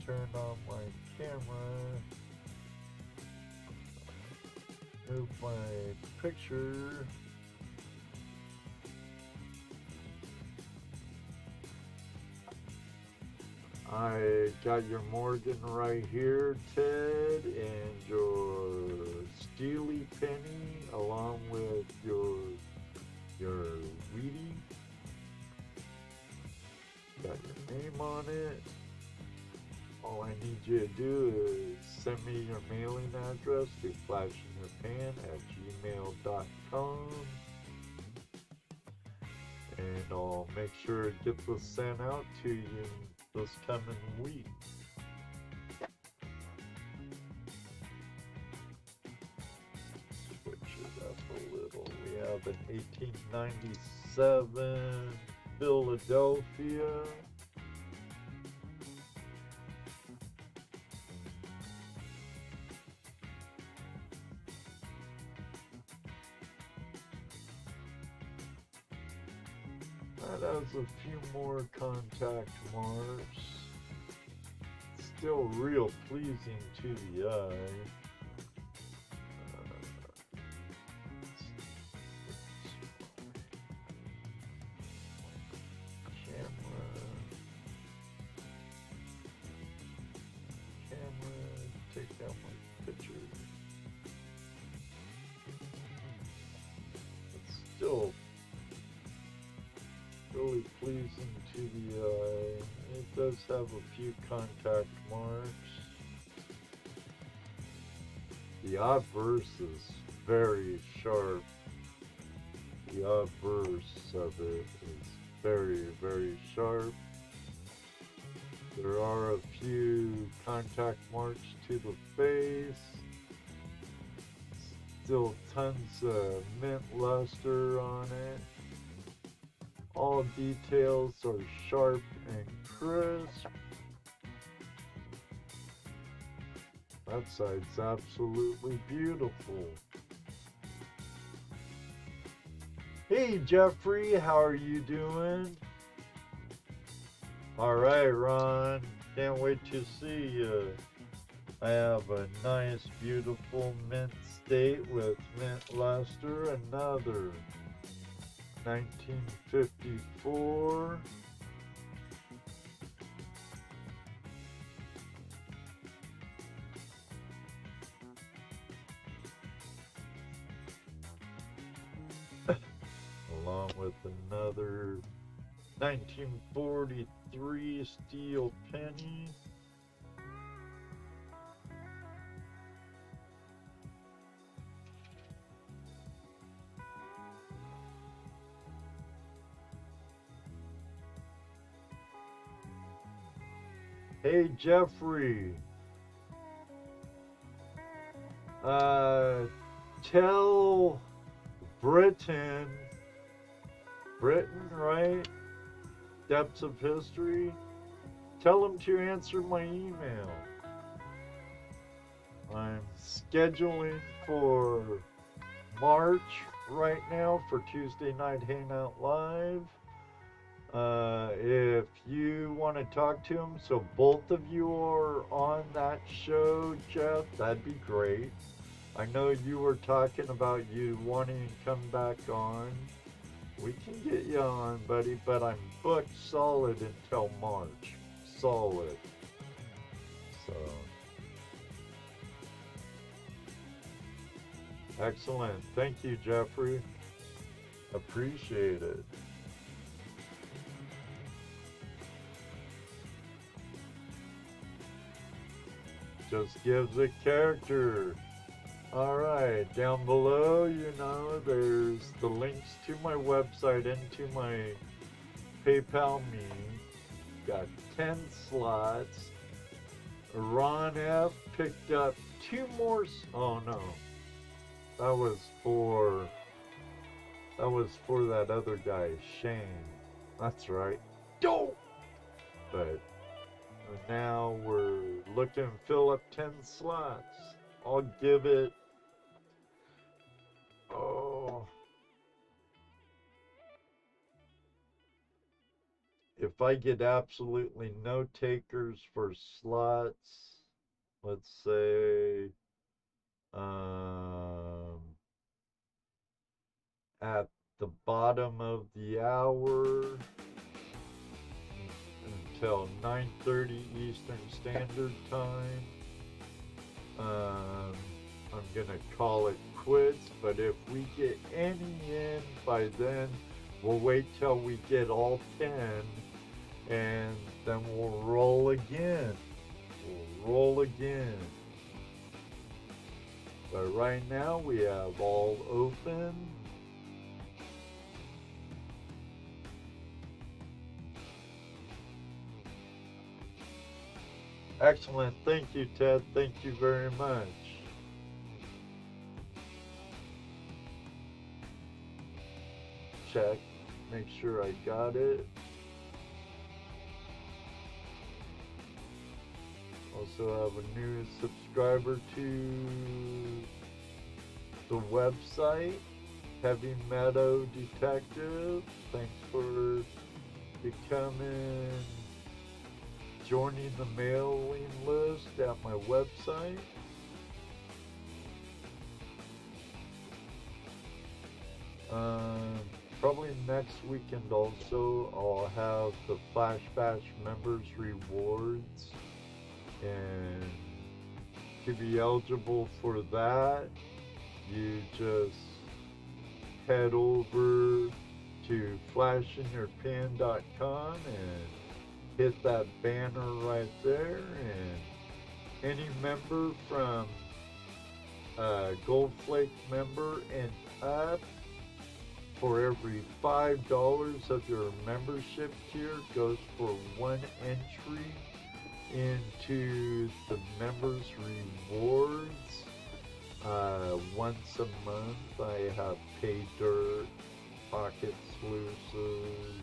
Turn on my camera. Move my picture. I got your Morgan right here, Ted, and your Steely Penny, along with your Wheatie. Got your name on it. All I need you to do is send me your mailing address to flashinyourpan@gmail.com, and I'll make sure to get this sent out to you this coming week. Switch it up a little. We have an 1897 Philadelphia. That has a few more contact marks. still real pleasing to the eye. Camera, take down my picture. It's still really pleasing to the eye. It does have a few contact marks. The obverse is very sharp. The obverse of it is very, very sharp. There are a few contact marks to the face. Still tons of mint luster on it. All details are sharp and crisp. That side's absolutely beautiful. Hey Jeffrey, how are you doing? Alright Ron, can't wait to see you. I have a nice beautiful mint state with mint luster, another 1954. Along with another 1943 steel penny. Hey Jeffrey, tell Britain, right? Depths of History. Tell him to answer my email. I'm scheduling for March right now for Tuesday Night Hangout Live. If you want to talk to him, so both of you are on that show, Jeff, that'd be great. I know you were talking about you wanting to come back on. We can get you on, buddy, but I'm booked solid until March. Solid. So. Excellent. Thank you, Jeffrey. Appreciate it. Just gives a character. Alright, down below, you know, there's the links to my website and to my PayPal me. Got 10 slots. Ron F picked up 2 more. Oh no. That was for that other guy, Shane. That's right. Don't! But now we're looking to fill up 10 slots. I'll give it, if I get absolutely no takers for slots, let's say, at the bottom of the hour until 9:30 Eastern Standard Time, I'm gonna call it quits, but if we get any in by then, we'll wait till we get all 10, and then we'll roll again. But right now we have all open. Excellent. Thank you, Ted. Thank you very much. Check. Make sure I got it. Also have a new subscriber to the website, Heavy Meadow Detective. Thanks for becoming joining the mailing list at my website. Probably next weekend also I'll have the Flash Bash members rewards, and to be eligible for that you just head over to flashinyourpan.com and hit that banner right there, and any member from Gold Flake member and up, for every $5 of your membership tier goes for 1 entry into the members rewards. Once a month I have pay dirt, pocket sluices.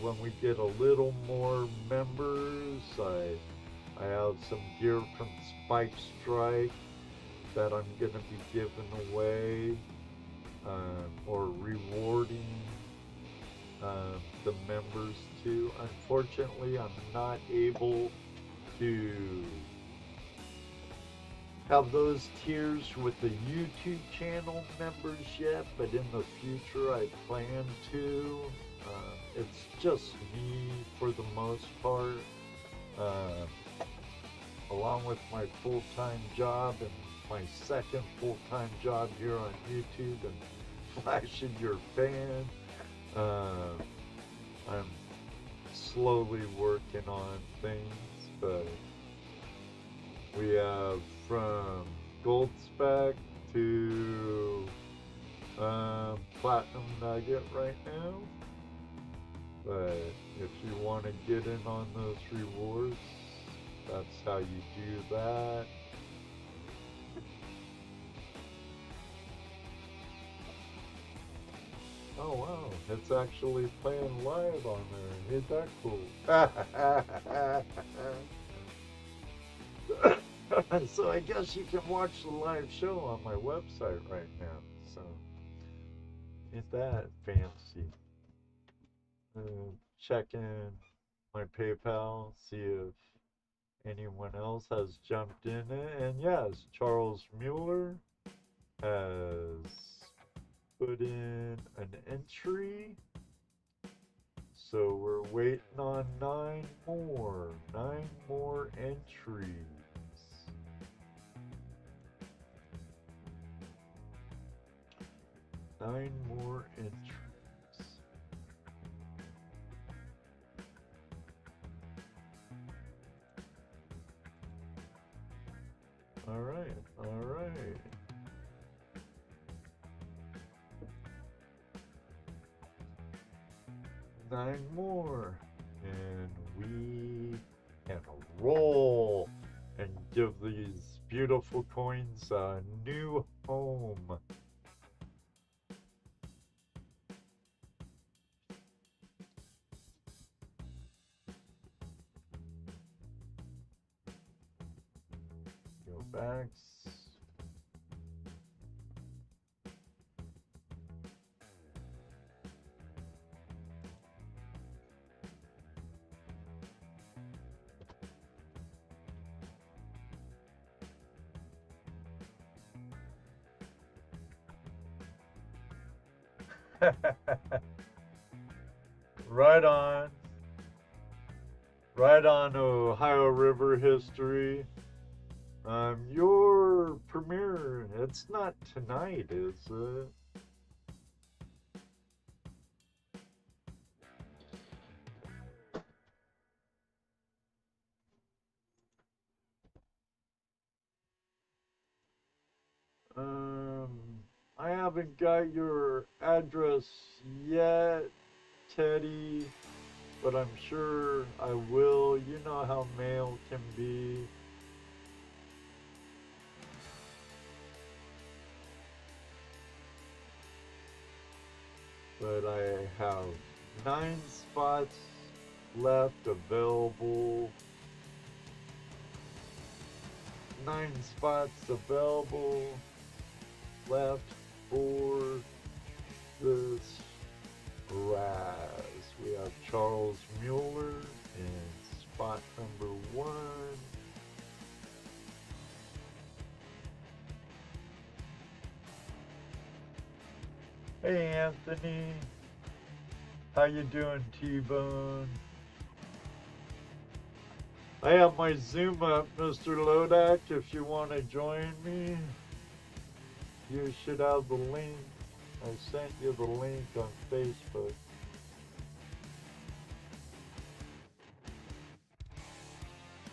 When we get a little more members, I have some gear from Spike Strike that I'm going to be giving away, or rewarding the members too. Unfortunately, I'm not able to have those tiers with the YouTube channel members yet, but in the future I plan to. It's just me for the most part, along with my full-time job and my second full-time job here on YouTube and Flashing Your Fan. I'm slowly working on things, but we have from Gold Spec to Platinum Nugget right now. But if you want to get in on those rewards, that's how you do that. Oh wow, it's actually playing live on there. Ain't that cool? So I guess you can watch the live show on my website right now. So ain't that fancy? Check in my PayPal, see if anyone else has jumped in it. And yes, Charles Mueller has put in an entry. So we're waiting on 9 more entries. Nine more entries. All right. 9 more, and we can roll and give these beautiful coins a new home. Go backs. Right on Ohio River history. Your premiere, it's not tonight, is it? I haven't got your address yet, Teddy, but I'm sure I will. You know how mail can be. But I have 9 spots left available. 9 spots available left for this Razz. We have Charles Mueller and Spike Hey Anthony, how you doing, T-Bone? I have my Zoom up, Mr. Lodak. If you want to join me, you should have the link. I sent you the link on Facebook.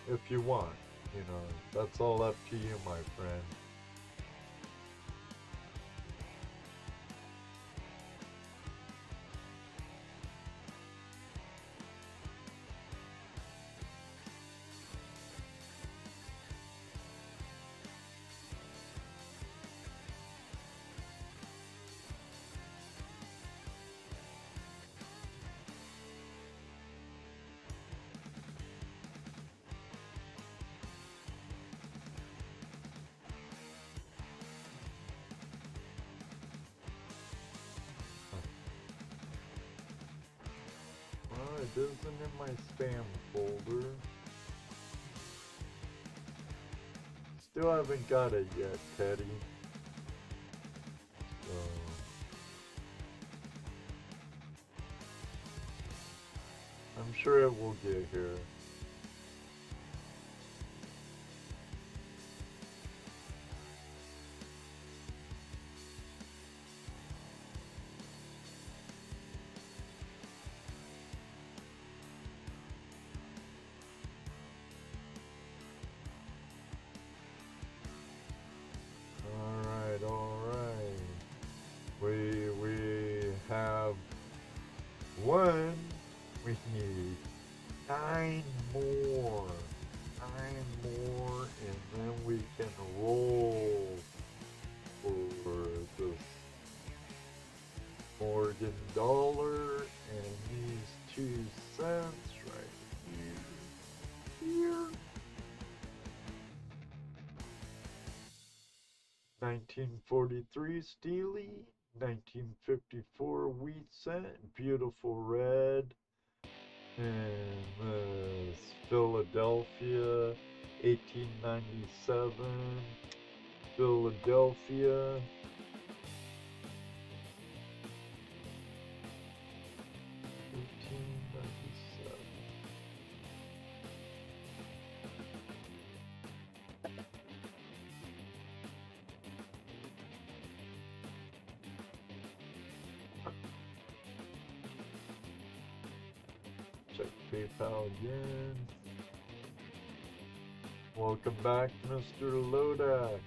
If you want, you know, that's all up to you, my friend. It isn't in my spam folder. Still haven't got it yet, Teddy. So I'm sure it will get here. We need 9 more, and then we can roll for this Morgan dollar and these 2 cents right here. 1943 Steely, 1954 wheat cent, beautiful red. And this Philadelphia, 1897, Philadelphia. Check PayPal again. Welcome back, Mr. Lodak.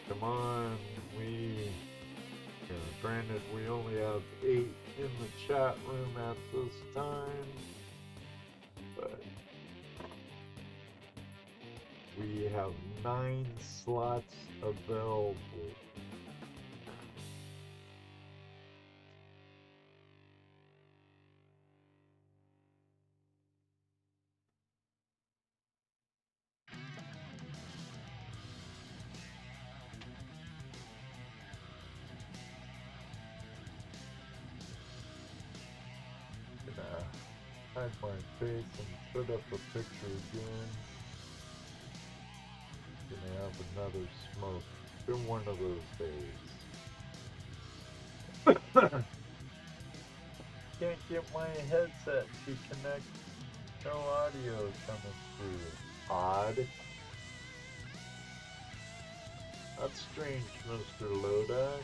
Come on, granted we only have 8 in the chat room at this time, but we have 9 slots available. Hide my face and put up a picture again. Gonna have another smoke. Been one of those days. Can't get my headset to connect. No audio coming through. Odd. That's strange, Mr. Lodak.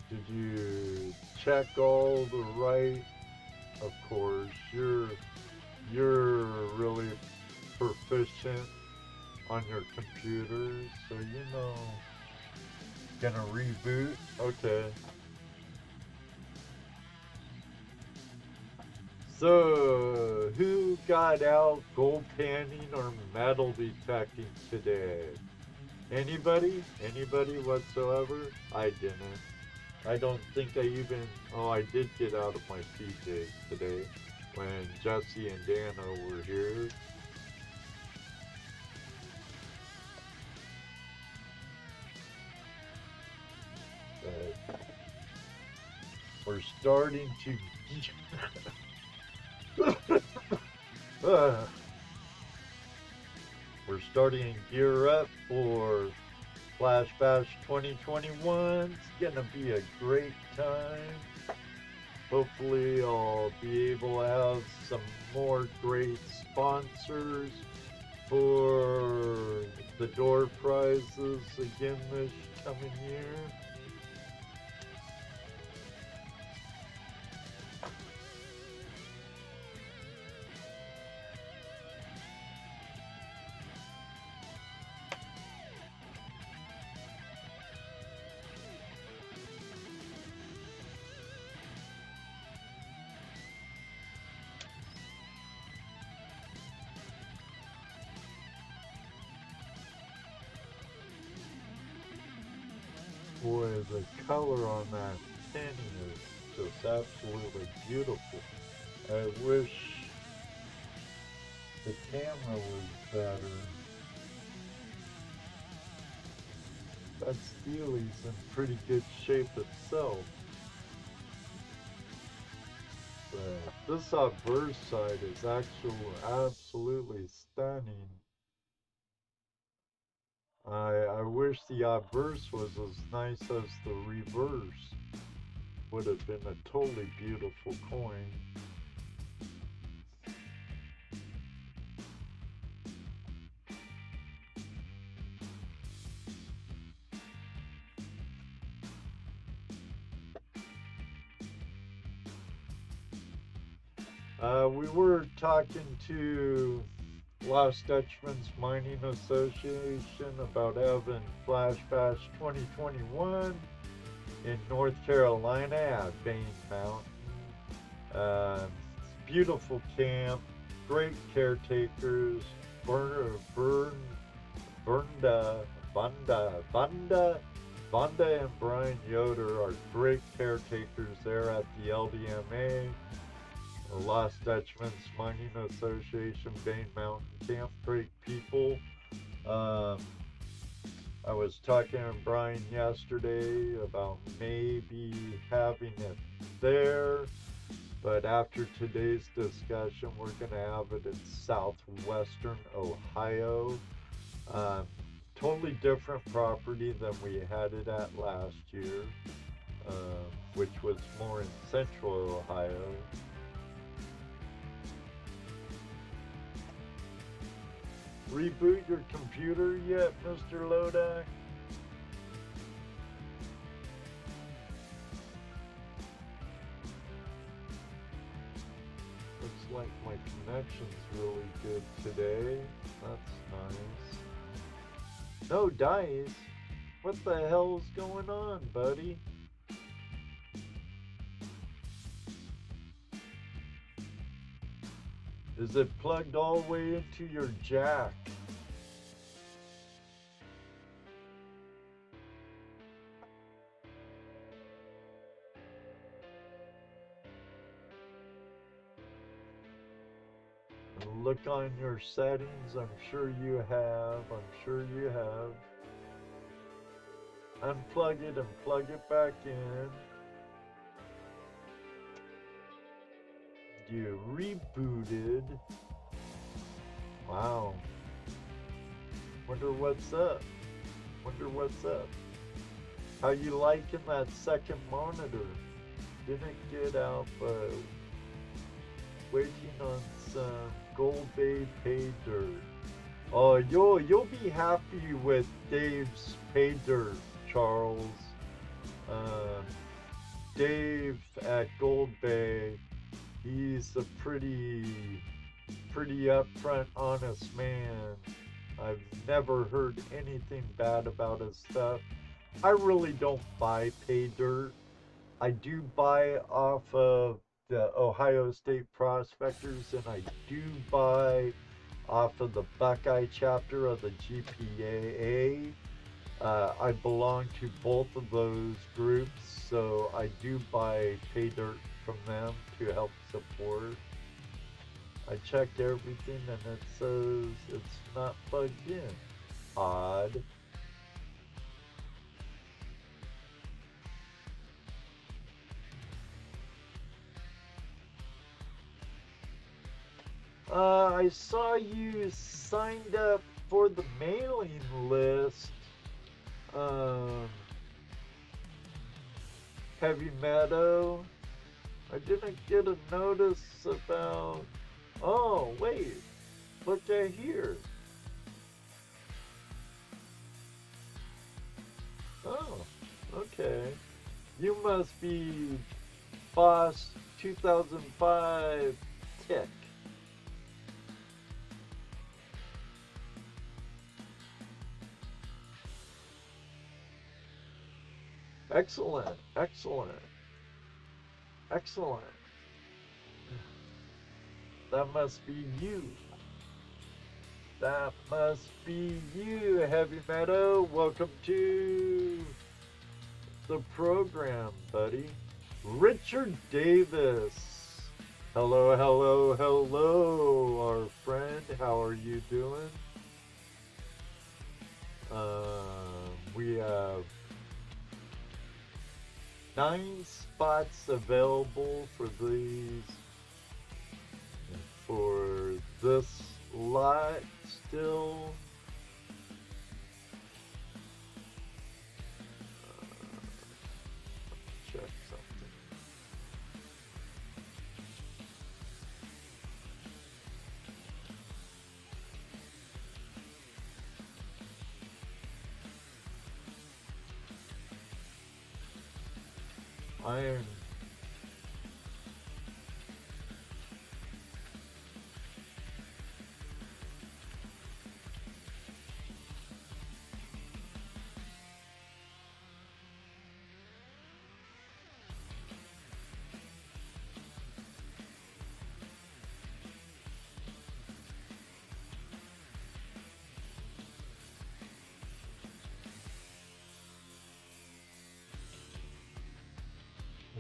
Did you check all the right? Of course, you're really proficient on your computers, so you know. Gonna reboot? Okay. So, who got out gold panning or metal detecting today? Anybody? Anybody whatsoever? I didn't. I don't think I even, oh, I did get out of my PJs today when Jesse and Dana were here. But we're starting to we're starting to gear up for Flash Bash 2021. It's gonna be a great time. Hopefully I'll be able to have some more great sponsors for the door prizes again this coming year. Boy, the color on that penny is just absolutely beautiful. I wish the camera was better. That steely's in pretty good shape itself. But this obverse side is actually absolutely stunning. I wish the obverse was as nice as the reverse. Would have been a totally beautiful coin. We were talking to Lost Dutchman's Mining Association about having Flash Bash 2021 in North Carolina at Bane Mountain. Beautiful camp, great caretakers. Vonda and Bryan Wilder are great caretakers there at the LDMA. The Lost Dutchman's Mining Association, Bane Mountain Camp, great people. I was talking to Brian yesterday about maybe having it there, but after today's discussion, we're going to have it in southwestern Ohio. Totally different property than we had it at last year, which was more in central Ohio. Reboot your computer yet, Mr. Lodak? Looks like my connection's really good today. That's nice. No dice? What the hell's going on, buddy? Is it plugged all the way into your jack? Look on your settings. I'm sure you have. Unplug it and plug it back in. You rebooted. Wow. Wonder what's up. How you liking that second monitor? Didn't get out, but waiting on some Gold Bay pay dirt. Oh, you'll be happy with Dave's pay dirt, Charles. Dave at Gold Bay, he's a pretty upfront, honest man. I've never heard anything bad about his stuff. I really don't buy pay dirt. I do buy off of the Ohio State Prospectors, and I do buy off of the Buckeye chapter of the GPAA. I belong to both of those groups, so I do buy pay dirt from them to help support. I checked everything and it says it's not plugged in. Odd. I saw you signed up for the mailing list. Heavy Meadow. I didn't get a notice about. Oh, wait. Look at here. Oh, okay. You must be Boss 2005 Tick. Excellent, excellent, excellent. That must be you. That must be you, Heavy Meadow. Welcome to the program, buddy. Richard Davis. Hello, hello, hello, our friend. How are you doing? We have 9 spots available for this lot still. Check something. Iron.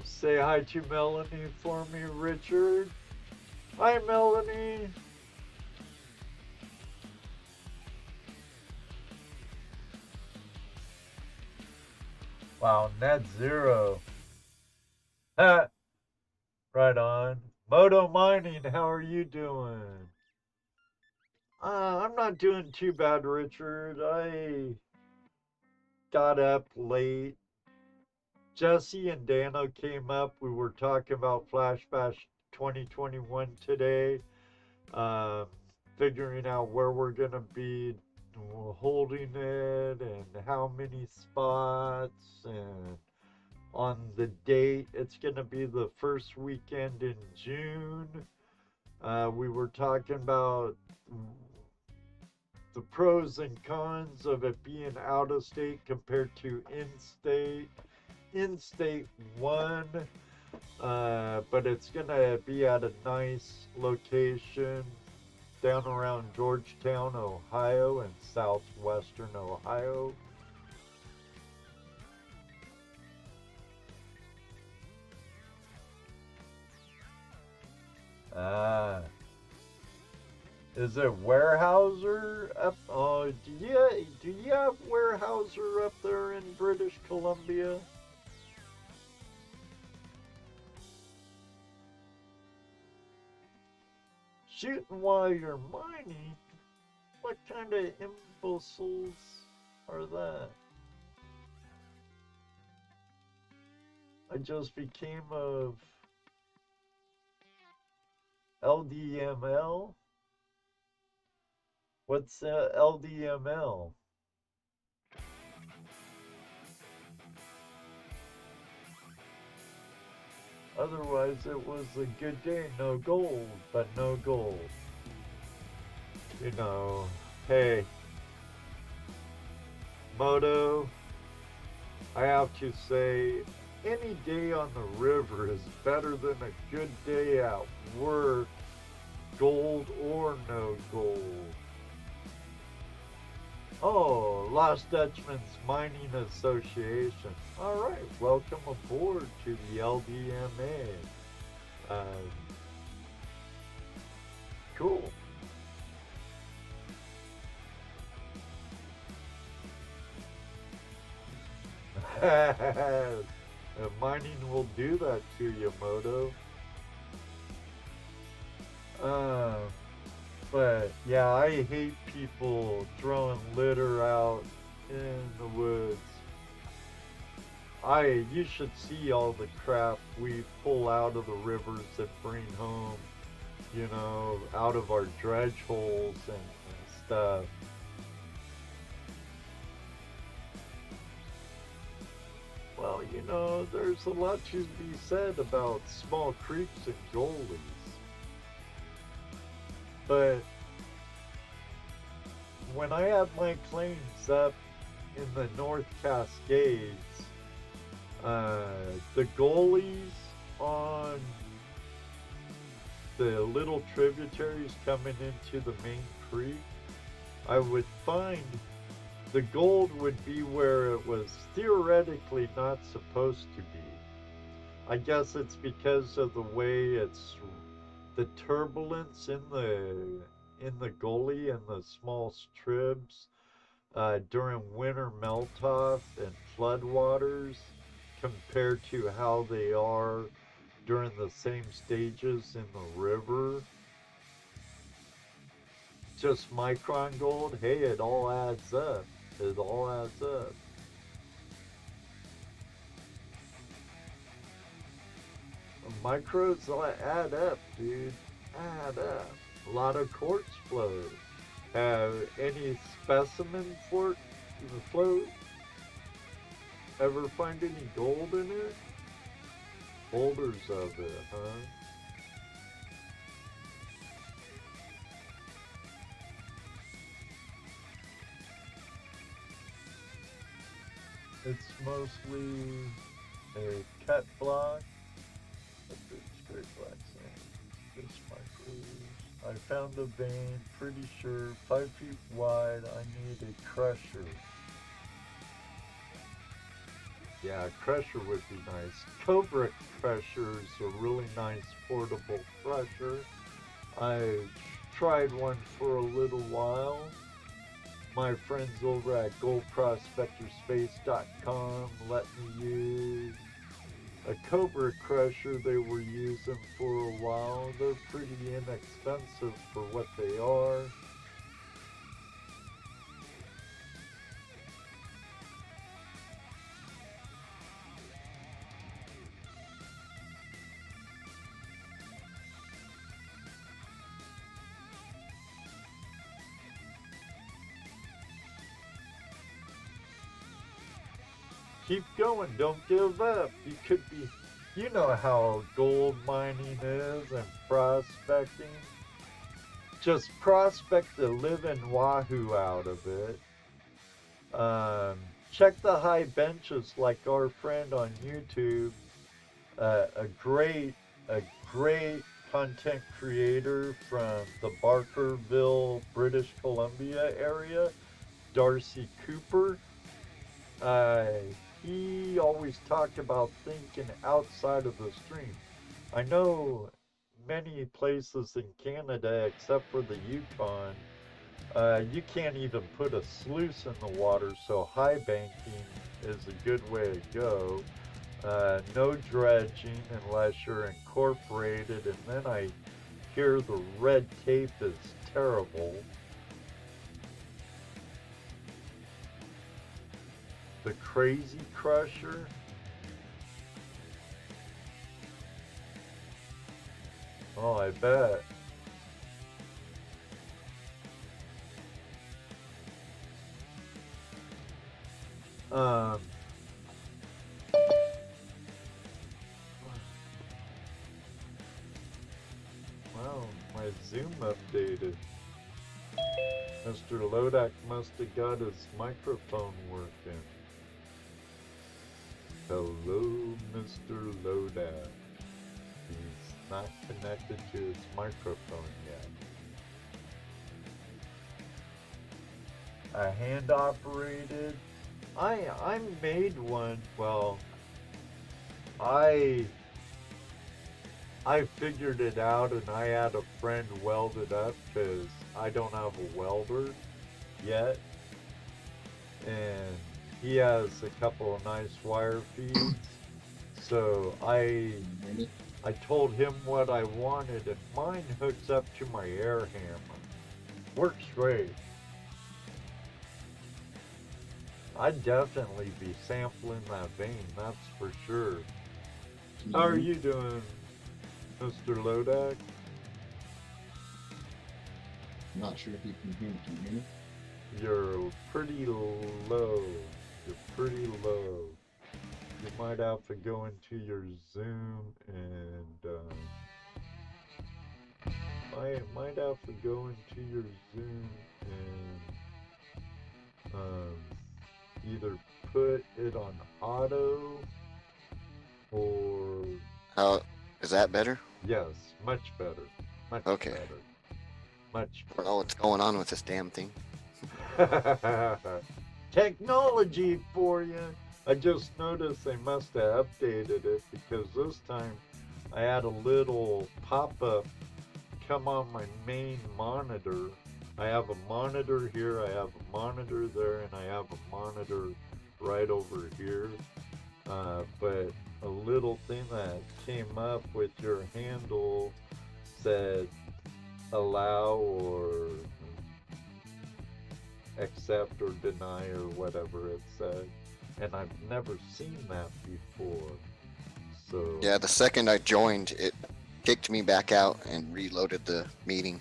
Say hi to Melanie for me, Richard. Hi, Melanie. Wow, net zero. Ha! Right on. Moto Mining, how are you doing? I'm not doing too bad, Richard. I got up late. Jesse and Dano came up. We were talking about Flash Bash 2021 today, figuring out where we're going to be holding it and how many spots. And on the date, it's going to be the first weekend in June. We were talking about the pros and cons of it being out of state compared to in-state. In-state one, but it's gonna be at a nice location down around Georgetown, Ohio, and southwestern Ohio. Is it Weyerhaeuser up? Oh, do you have Weyerhaeuser up there in British Columbia? Shooting while you're mining? What kind of imbeciles are that? I just became of LDML? What's LDML? Otherwise, it was a good day. No gold, but no gold. You know, hey, Moto, I have to say, any day on the river is better than a good day at work, gold or no gold. Oh, Lost Dutchman's Mining Association. All right, welcome aboard to the LDMA. Cool. Mining will do that to you, Moto. But yeah, I hate people throwing litter out in the woods. You should see all the crap we pull out of the rivers and bring home, you know, out of our dredge holes and stuff. Well, you know, there's a lot to be said about small creeks and gullies. But when I have my claims up in the North Cascades, the gullies on the little tributaries coming into the main creek, I would find the gold would be where it was theoretically not supposed to be. I guess it's because of the way it's the turbulence in the gully and the small tribs during winter melt-off and floodwaters compared to how they are during the same stages in the river. Just micron gold, hey, it all adds up. It all adds up. Micros add up, dude. Add up. A lot of quartz flows. Have any specimen float? Ever find any gold in it? Boulders of it, huh? It's mostly a cut block. Straight black sand. This micros. I found a vein, pretty sure 5 feet wide. I need a crusher. Yeah, a crusher would be nice. Cobra crusher is a really nice portable crusher. I tried one for a little while. My friends over at goldprospectorspace.com let me use a Cobra crusher they were using for a while. They're pretty inexpensive for what they are. Keep going, don't give up. You could be, you know how gold mining is and prospecting. Just prospect the living wahoo out of it. Check the high benches like our friend on YouTube. A great content creator from the Barkerville, British Columbia area, Darcy Cooper. He always talked about thinking outside of the stream. I know many places in Canada, except for the Yukon, you can't even put a sluice in the water, so high banking is a good way to go. No dredging unless you're incorporated, and then I hear the red tape is terrible. The Crazy Crusher. Oh, I bet. Wow, my Zoom updated. Mr. Lodak must have got his microphone working. Hello, Mr. Lodak. He's not connected to his microphone yet. a hand operated. I made one. Well, I figured it out, and I had a friend weld it up because I don't have a welder yet, and he has a couple of nice wire feeds. So I told him what I wanted, and mine hooks up to my air hammer. Works great. I'd definitely be sampling that vein, that's for sure. How are you doing, Mr. Lodak? I'm not sure if you can hear me. Can you hear me? You're pretty low. You're pretty low. You might have to go into your Zoom and I might have to go into your Zoom and either put it on auto or... Is that better? Yes, much better. Much Okay. better. Much I don't know what's going on with this damn thing. better. Technology for you. I just noticed they must have updated it because this time I had a little pop-up come on my main monitor. I have a monitor here, I have a monitor there, and I have a monitor right over here. But a little thing that came up with your handle said allow or accept or deny or whatever it said. And I've never seen that before. So Yeah, the second I joined, it kicked me back out and reloaded the meeting.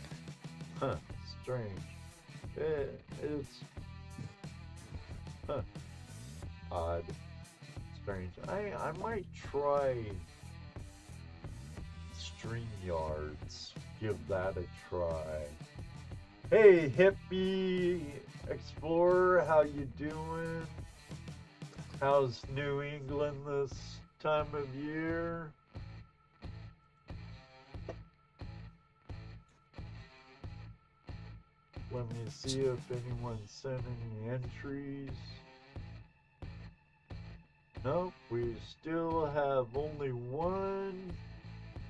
Huh, strange. It's odd. Strange. I might try StreamYards. Give that a try. Hey, hippie explorer, how you doing? How's New England this time of year? Let me see if anyone sent any entries. Nope, we still have only one.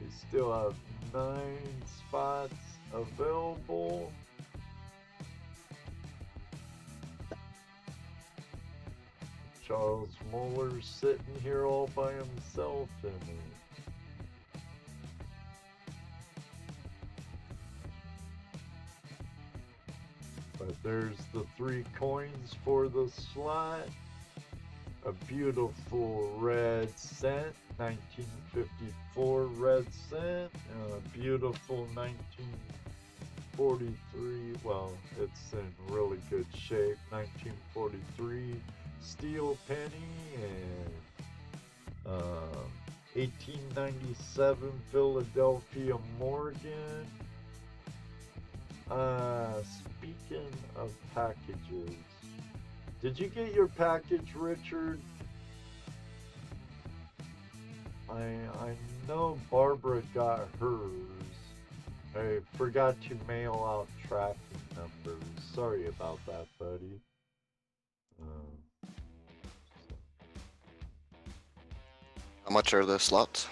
We still have 9 spots available. Charles Muller's sitting here all by himself and but there's the 3 coins for the slot. A beautiful red cent, 1954 red cent, and a beautiful 1943, well, it's in really good shape, 1943 steel penny, and 1897 Philadelphia Morgan. Speaking of packages, did you get your package, Richard? I know Barbara got hers. I forgot to mail out tracking numbers. Sorry about that, buddy. How much are the slots?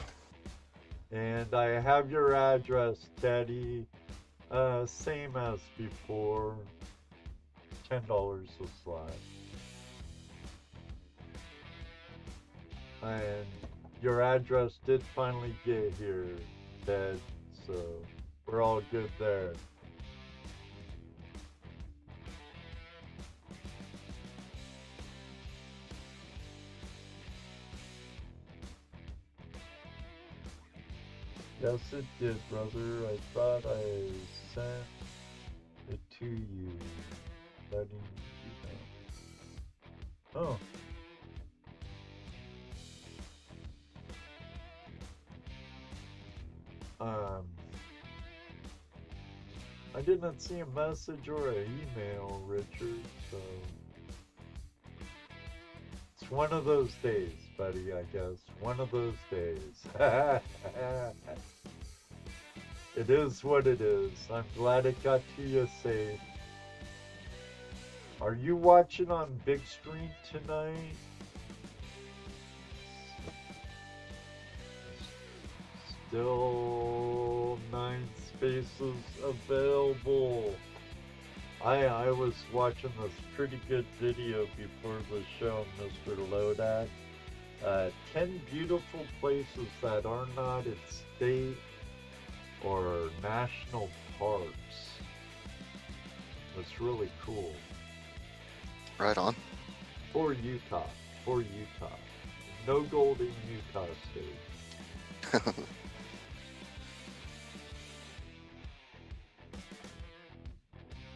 And I have your address, Teddy. Same as before. $10 a slot. And your address did finally get here, Ted, so we're all good there. Yes, it did, brother. I thought I sent it to you, letting you know. Oh. I did not see a message or an email, Richard, so it's one of those days, buddy, I guess. One of those days. It is what it is. I'm glad it got to you safe. Are you watching on big screen tonight? Still 9 spaces available. I was watching this pretty good video before the show, Mr. Lodak. 10 beautiful places that are not in state or national parks. It's really cool. Right on. For Utah. No gold in Utah State.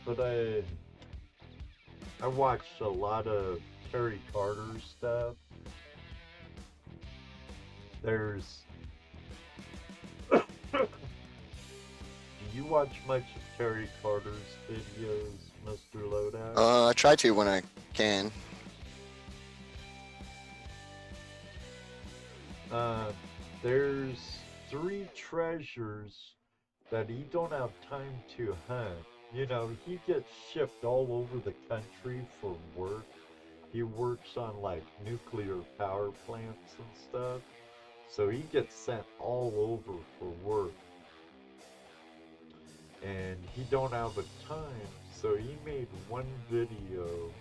But I watched a lot of Terry Carter stuff. There's do you watch much of Terry Carter's videos, Mr. Lodak? I try to when I can. There's 3 treasures that he don't have time to hunt. You know, he gets shipped all over the country for work. He works on like nuclear power plants and stuff. So he gets sent all over for work. And he don't have a time. So he made one video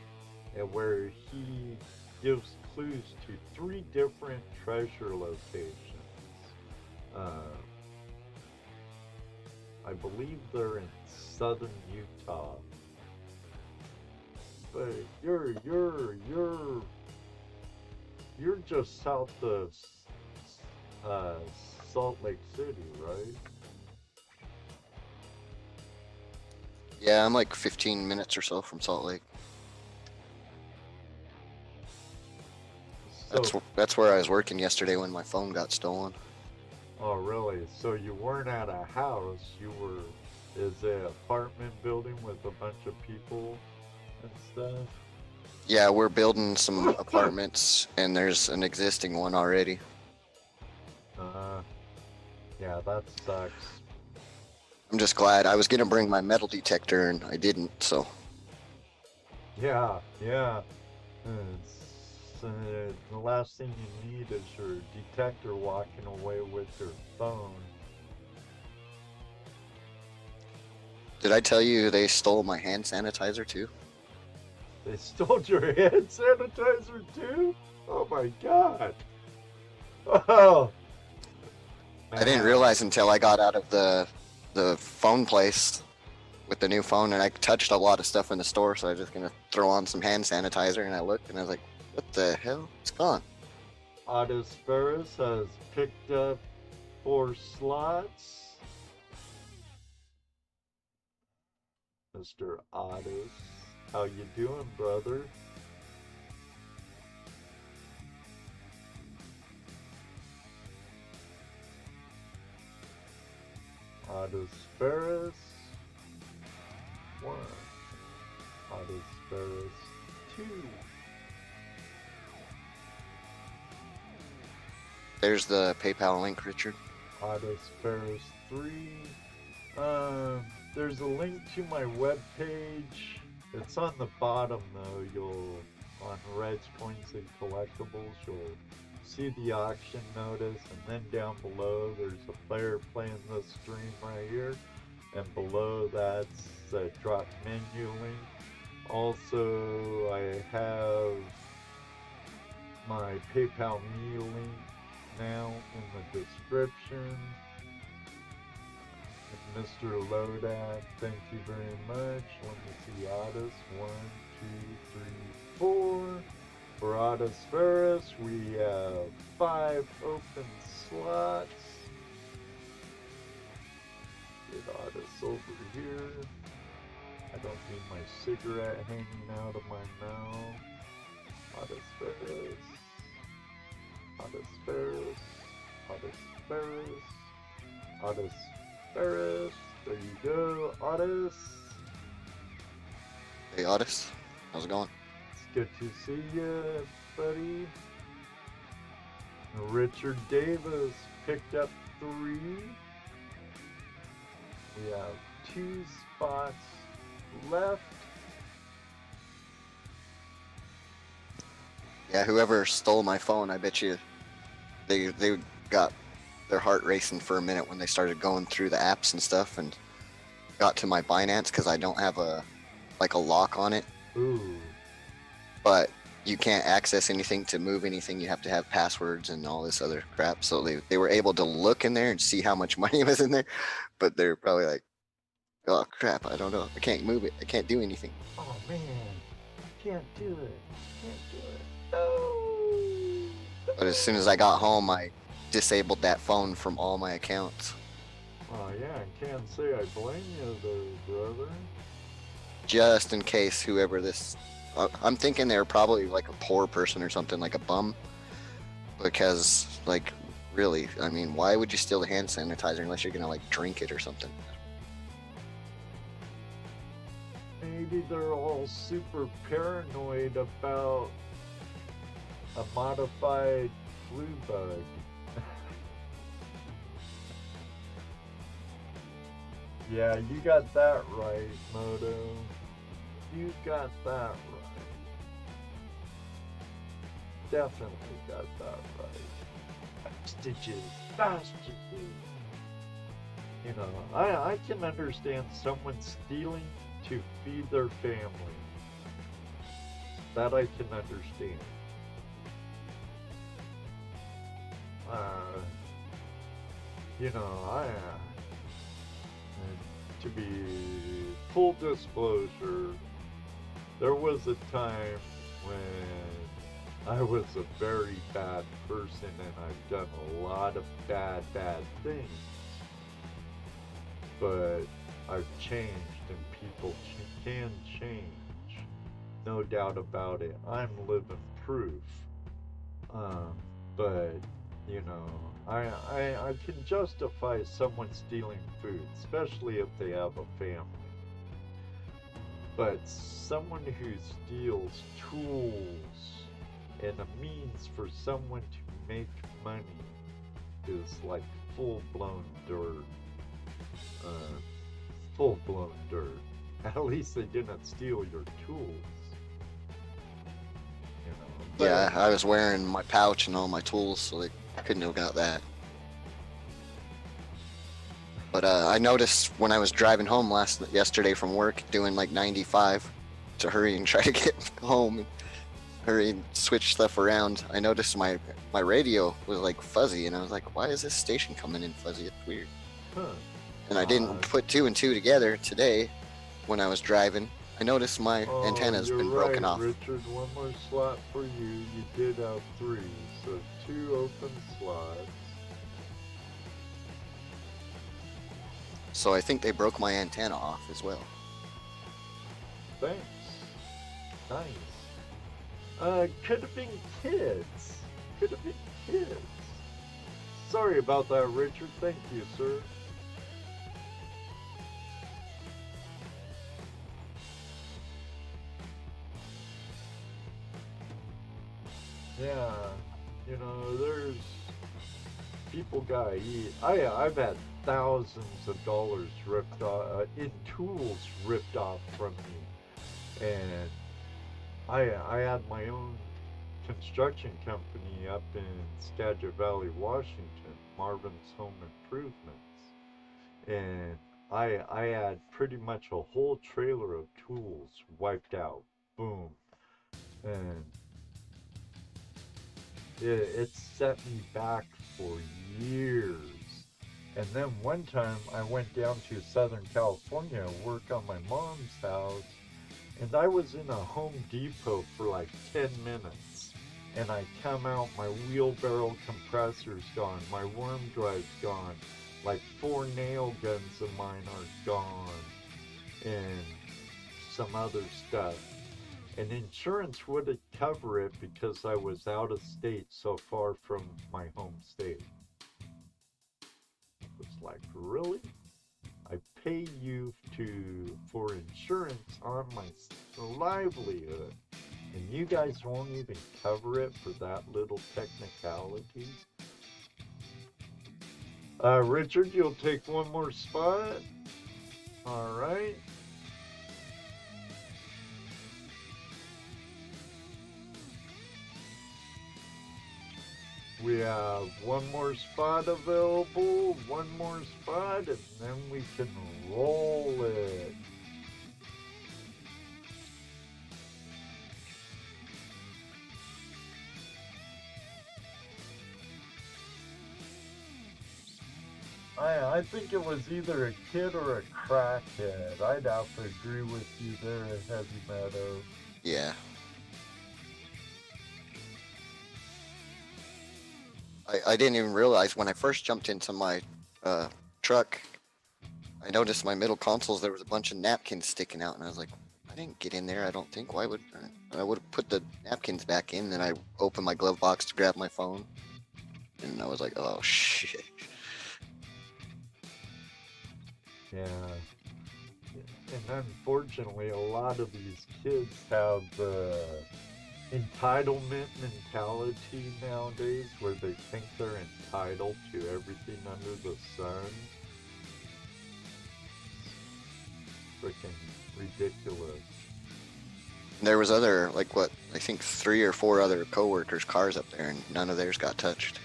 where he gives clues to 3 different treasure locations. I believe they're in southern Utah. But you're just south of Salt Lake City, right? Yeah, I'm like 15 minutes or so from Salt Lake. So, That's where I was working yesterday when my phone got stolen. oh, really? So you weren't at a house, you were, is it an apartment building with a bunch of people and stuff? Yeah, we're building some apartments, and there's an existing one already. Yeah, that sucks. I'm just glad. I was gonna bring my metal detector, and I didn't, so. Yeah. The last thing you need is your detector walking away with your phone. Did I tell you they stole my hand sanitizer too? They stole your hand sanitizer too? Oh my god. Oh. I didn't realize until I got out of the phone place with the new phone, and I touched a lot of stuff in the store, so I was just gonna throw on some hand sanitizer, and I looked and I was like, what the hell? It's gone. Otis Ferris has picked up 4 slots. Mr. Otis, how you doing, brother? Otis Ferris 1. Otis Ferris 2. There's the PayPal link, Richard. Otis Ferris 3. There's a link to my webpage. It's on the bottom though. On Razz Coins and Collectibles, you'll see the auction notice, and then down below there's a player playing the stream right here, and below that's the drop menu link. Also, I have my PayPal me link now in the description. And Mr. Lodak, thank you very much. Let me see Otis. 1, 2, 3, 4. For Otis Ferris, we have 5 open slots. Get Otis over here. I don't need my cigarette hanging out of my mouth. Otis Ferris. Otis Ferris. Otis Ferris. Otis Ferris. There you go, Otis. Hey, Otis. How's it going? Good to see you, buddy. Richard Davis picked up 3. We have 2 spots left. Yeah, whoever stole my phone, I bet you they got their heart racing for a minute when they started going through the apps and stuff and got to my Binance because I don't have a lock on it. Ooh. But you can't access anything to move anything. You have to have passwords and all this other crap. So they were able to look in there and see how much money was in there, but they're probably like, oh crap, I don't know. I can't move it. I can't do anything. Oh man, can't do it. Can't do it. No. But as soon as I got home, I disabled that phone from all my accounts. Oh yeah, I can't say I blame you there, brother. Just in case whoever this... I'm thinking they're probably like a poor person or something, like a bum. Because, like, really, I mean, why would you steal the hand sanitizer unless you're gonna, like, drink it or something? Maybe they're all super paranoid about a modified flu bug. Yeah, you got that right, Moto. You got that right. Definitely got that right. Stitches, stitches. You know, I can understand someone stealing to feed their family. That I can understand. You know, to be full disclosure, there was a time when I was a very bad person and I've done a lot of bad things. But I've changed and people can change. No doubt about it. I'm living proof. But, you know, I can justify someone stealing food, especially if they have a family. But someone who steals tools and a means for someone to make money is like full-blown dirt. Full-blown dirt. At least they didn't steal your tools. You know, but Yeah, I was wearing my pouch and all my tools, so they couldn't have got that. But I noticed when I was driving home yesterday from work, doing like 95 to hurry and try to get home and hurry and switch stuff around, I noticed my radio was like fuzzy, and I was like, why is this station coming in fuzzy? It's weird. Huh. And I didn't put two and two together today when I was driving. I noticed my antenna's you're been right, broken off. Richard, one more slot for you. You did have 3, so 2 open slots. So I think they broke my antenna off as well. Thanks. Nice. Could have been kids. Could have been kids. Sorry about that, Richard. Thank you, sir. Yeah, you know, there's people gotta eat. I've had thousands of dollars ripped off in tools ripped off from me, and I had my own construction company up in Skagit Valley, Washington, Marvin's Home Improvements, and I had pretty much a whole trailer of tools wiped out. Boom. And it set me back for years. And then one time I went down to Southern California to work on my mom's house, and I was in a Home Depot for like 10 minutes. And I come out, my wheelbarrow compressor's gone, my worm drive's gone, like 4 nail guns of mine are gone, and some other stuff. And insurance wouldn't cover it because I was out of state, so far from my home state. It's like, really? I pay you for insurance on my livelihood, and you guys won't even cover it for that little technicality? Richard, you'll take one more spot? All right. We have one more spot available, one more spot, and then we can roll it. I think it was either a kid or a crackhead. I'd have to agree with you there, Heavy Meadow. Yeah. I didn't even realize when I first jumped into my truck, I noticed my middle consoles, there was a bunch of napkins sticking out, and I was like, I didn't get in there, I don't think. Why would I would have put the napkins back in, then I opened my glove box to grab my phone, and I was like, oh shit. Yeah. And unfortunately, a lot of these kids have the entitlement mentality nowadays where they think they're entitled to everything under the sun. Freaking ridiculous. There was other, like what, I think 3 or 4 other coworkers' cars up there, and none of theirs got touched.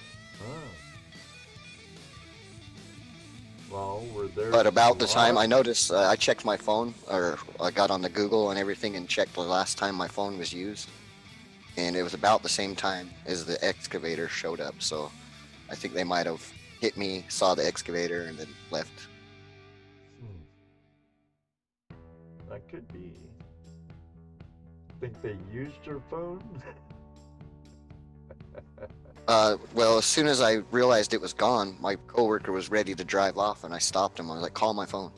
Well, we're there. But about the time I noticed, I checked my phone, or I got on the Google and everything and checked the last time my phone was used. And it was about the same time as the excavator showed up. So I think they might have hit me, saw the excavator, and then left. That could be. Think they used your phone? Well, as soon as I realized it was gone, my coworker was ready to drive off, and I stopped him. I was like, call my phone.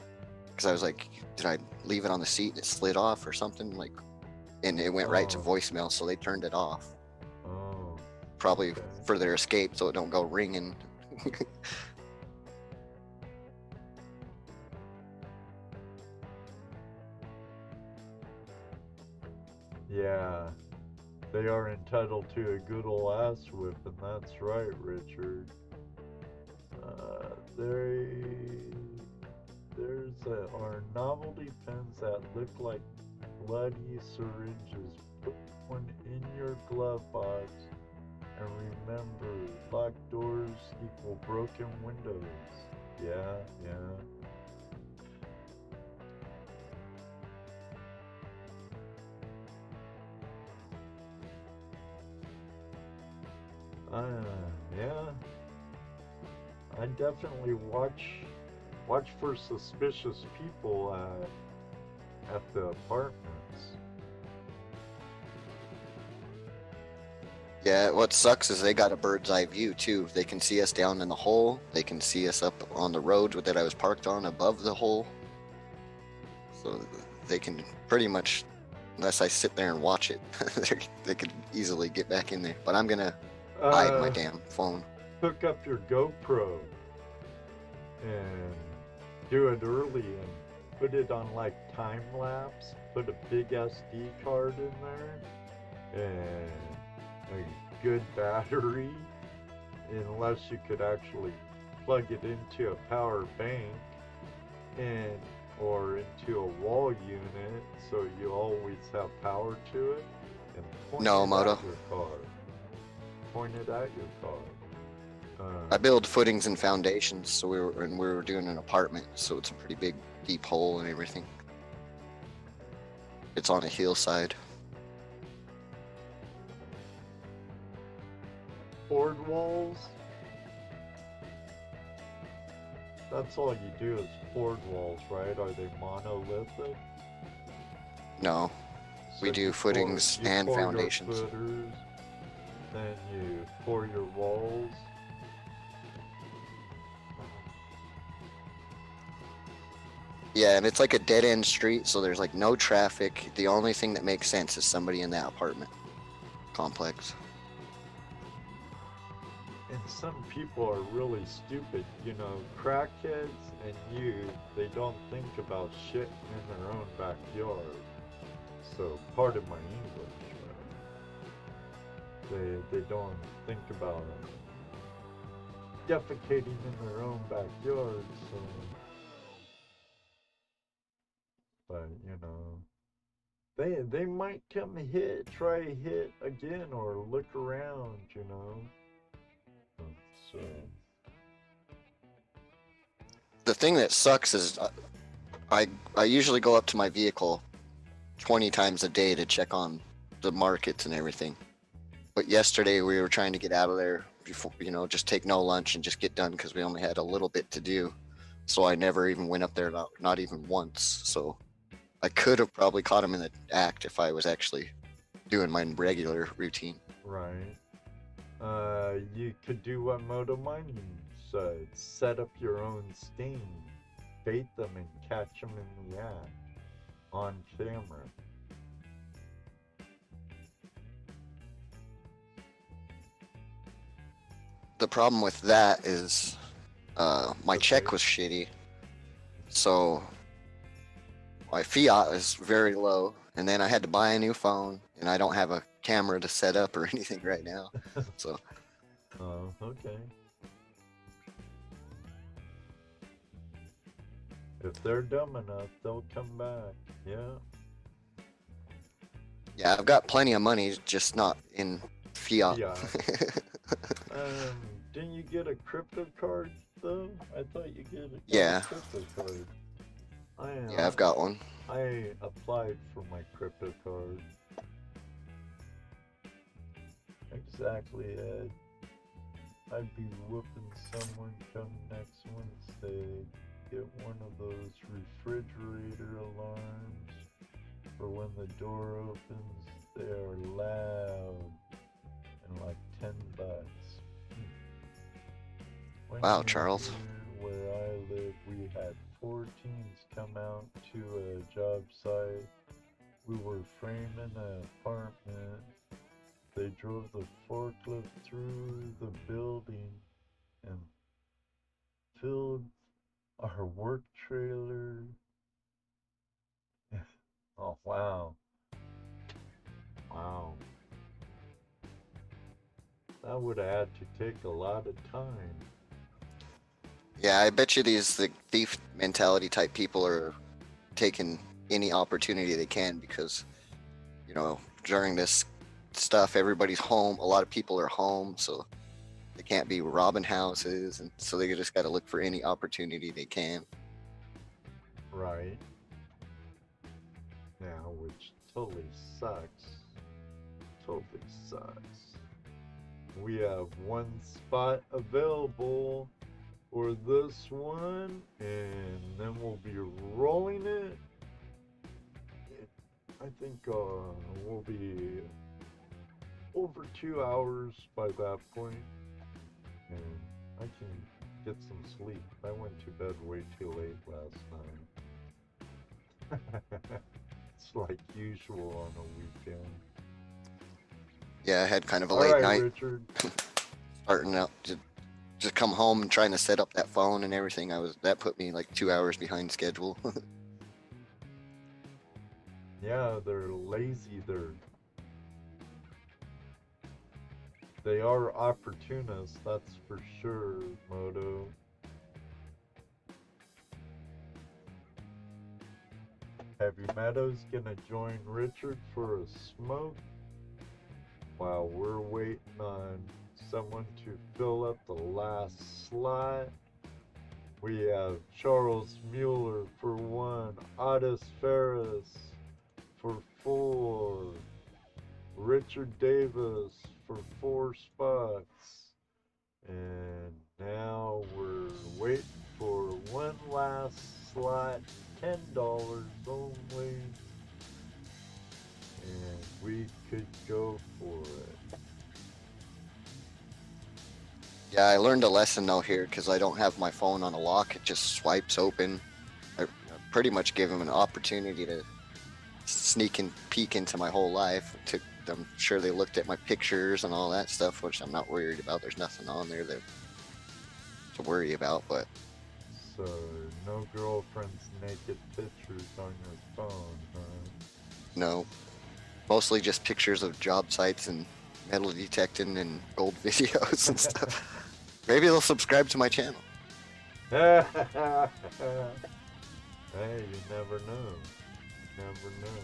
Because I was like, did I leave it on the seat and it slid off or something? Like, and it went right to voicemail, so they turned it off. Oh. Probably Okay. for their escape, so it don't go ringing. Yeah. They are entitled to a good ol' ass whipping, that's right, Richard. Are novelty pens that look like bloody syringes. Put one in your glove box, and remember, locked doors equal broken windows. Yeah. Yeah. I definitely watch for suspicious people at the apartments. Yeah, what sucks is they got a bird's eye view too. They can see us down in the hole. They can see us up on the road that I was parked on above the hole. So they can pretty much, unless I sit there and watch it, they could easily get back in there. But I'm gonna hide my damn phone. Hook up your GoPro and do it early and put it on like time lapse. Put a big SD card in there and a good battery, unless you could actually plug it into a power bank or into a wall unit so you always have power to it, and point it at your car. Point it at your car. I build footings and foundations, so we were doing an apartment, so it's a pretty big, deep hole and everything. It's on a hillside. Board walls. That's all you do is board walls, right? Are they monolithic? No, we do footings and foundations. Your footers, then you pour your walls. Yeah, and it's like a dead-end street, so there's like no traffic. The only thing that makes sense is somebody in that apartment complex. And some people are really stupid, you know, crackheads and they don't think about shit in their own backyard. So, pardon my English, they don't think about defecating in their own backyard, so... But, you know, they might come try hit again or look around, you know. So The thing that sucks is I usually go up to my vehicle 20 times a day to check on the markets and everything. But yesterday we were trying to get out of there before, just take no lunch and just get done because we only had a little bit to do. So I never even went up there, not even once. So I could have probably caught him in the act if I was actually doing my regular routine. right. You could do what Moto Mining said. Set up your own sting, bait them, and catch them in the act on camera. The problem with that is my Okay. check was shitty. So my fiat is very low. And then I had to buy a new phone, and I don't have a camera to set up or anything right now. So Oh, okay. If they're dumb enough, they'll come back. Yeah. yeah, I've got plenty of money, just not in fiat. Yeah. Didn't you get a crypto card though? I thought you got Yeah. a crypto card. Yeah, I've got one. I applied for my crypto card. Exactly, Ed. I'd be whooping someone come next Wednesday. Get one of those refrigerator alarms for when the door opens. They are loud and like $10. One Wow, year Charles. here where I live, we had 4 teens come out to a job site. We were framing an apartment. They drove the forklift through the building and filled our work trailer. Oh, wow. Wow. That would have had to take a lot of time. Yeah, I bet you the thief mentality type people are taking any opportunity they can because, during this stuff, everybody's home. A lot of people are home, so they can't be robbing houses, and so they just got to look for any opportunity they can. Right. Now, which totally sucks. Totally sucks. We have one spot available for this one, and then we'll be rolling it. I think we'll be over 2 hours by that point, and I can get some sleep. I went to bed way too late last night. It's like usual on a weekend. Yeah, I had kind of a All late right, night Richard. starting out to just come home and trying to set up that phone and everything. That put me like 2 hours behind schedule. Yeah, they're lazy. They are opportunists, that's for sure, Moto. Heavy Meadows gonna join Richard for a smoke while we're waiting on someone to fill up the last slot. We have Charles Mueller for 1, Otis Ferris for 4, Richard Davis for 4 spots, and now we're waiting for one last slot, $10 only, and we could go for it. Yeah, I learned a lesson though here because I don't have my phone on a lock. It just swipes open. I pretty much gave him an opportunity to sneak and peek into my whole life. I'm sure they looked at my pictures and all that stuff, which I'm not worried about. There's nothing on there to worry about, but So, no girlfriend's naked pictures on your phone, huh? no. Mostly just pictures of job sites and metal detecting and gold videos and stuff. Maybe they'll subscribe to my channel. Hey, you never know. Never know.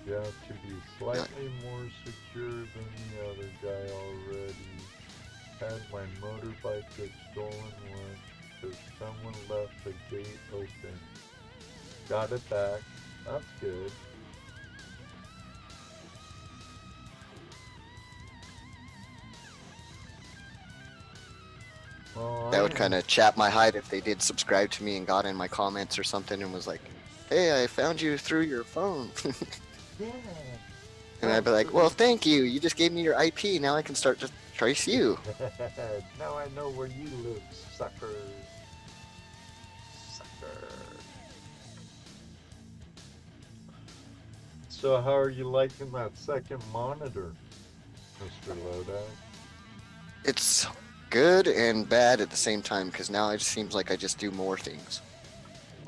You have to be slightly more secure than the other guy already. Had my motorbike get stolen once because someone left the gate open. Got it back. That's good. Well, That would kind of chap my hide if they did subscribe to me and got in my comments or something and was like, "Hey, I found you through your phone." Yeah. And I'd be like, "Well, thank you. You just gave me your IP. Now I can start to trace you." Now I know where you live, sucker. Sucker. So how are you liking that second monitor, Mr. Lodak? It's good and bad at the same time because now it seems like I just do more things.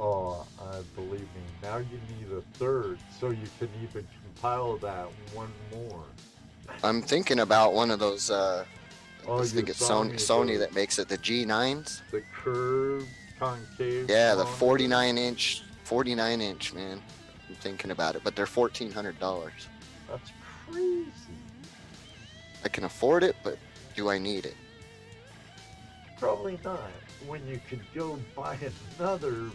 Oh, believe me, now you need a third so you can even compile that one more. I'm thinking about one of those. I think you it's saw Sony me, that makes it, the G9s. the curved concave. Yeah, the monitor. 49 inch, man. I'm thinking about it, but they're $1,400. That's crazy. I can afford it, but do I need it? Probably not. When you could go buy another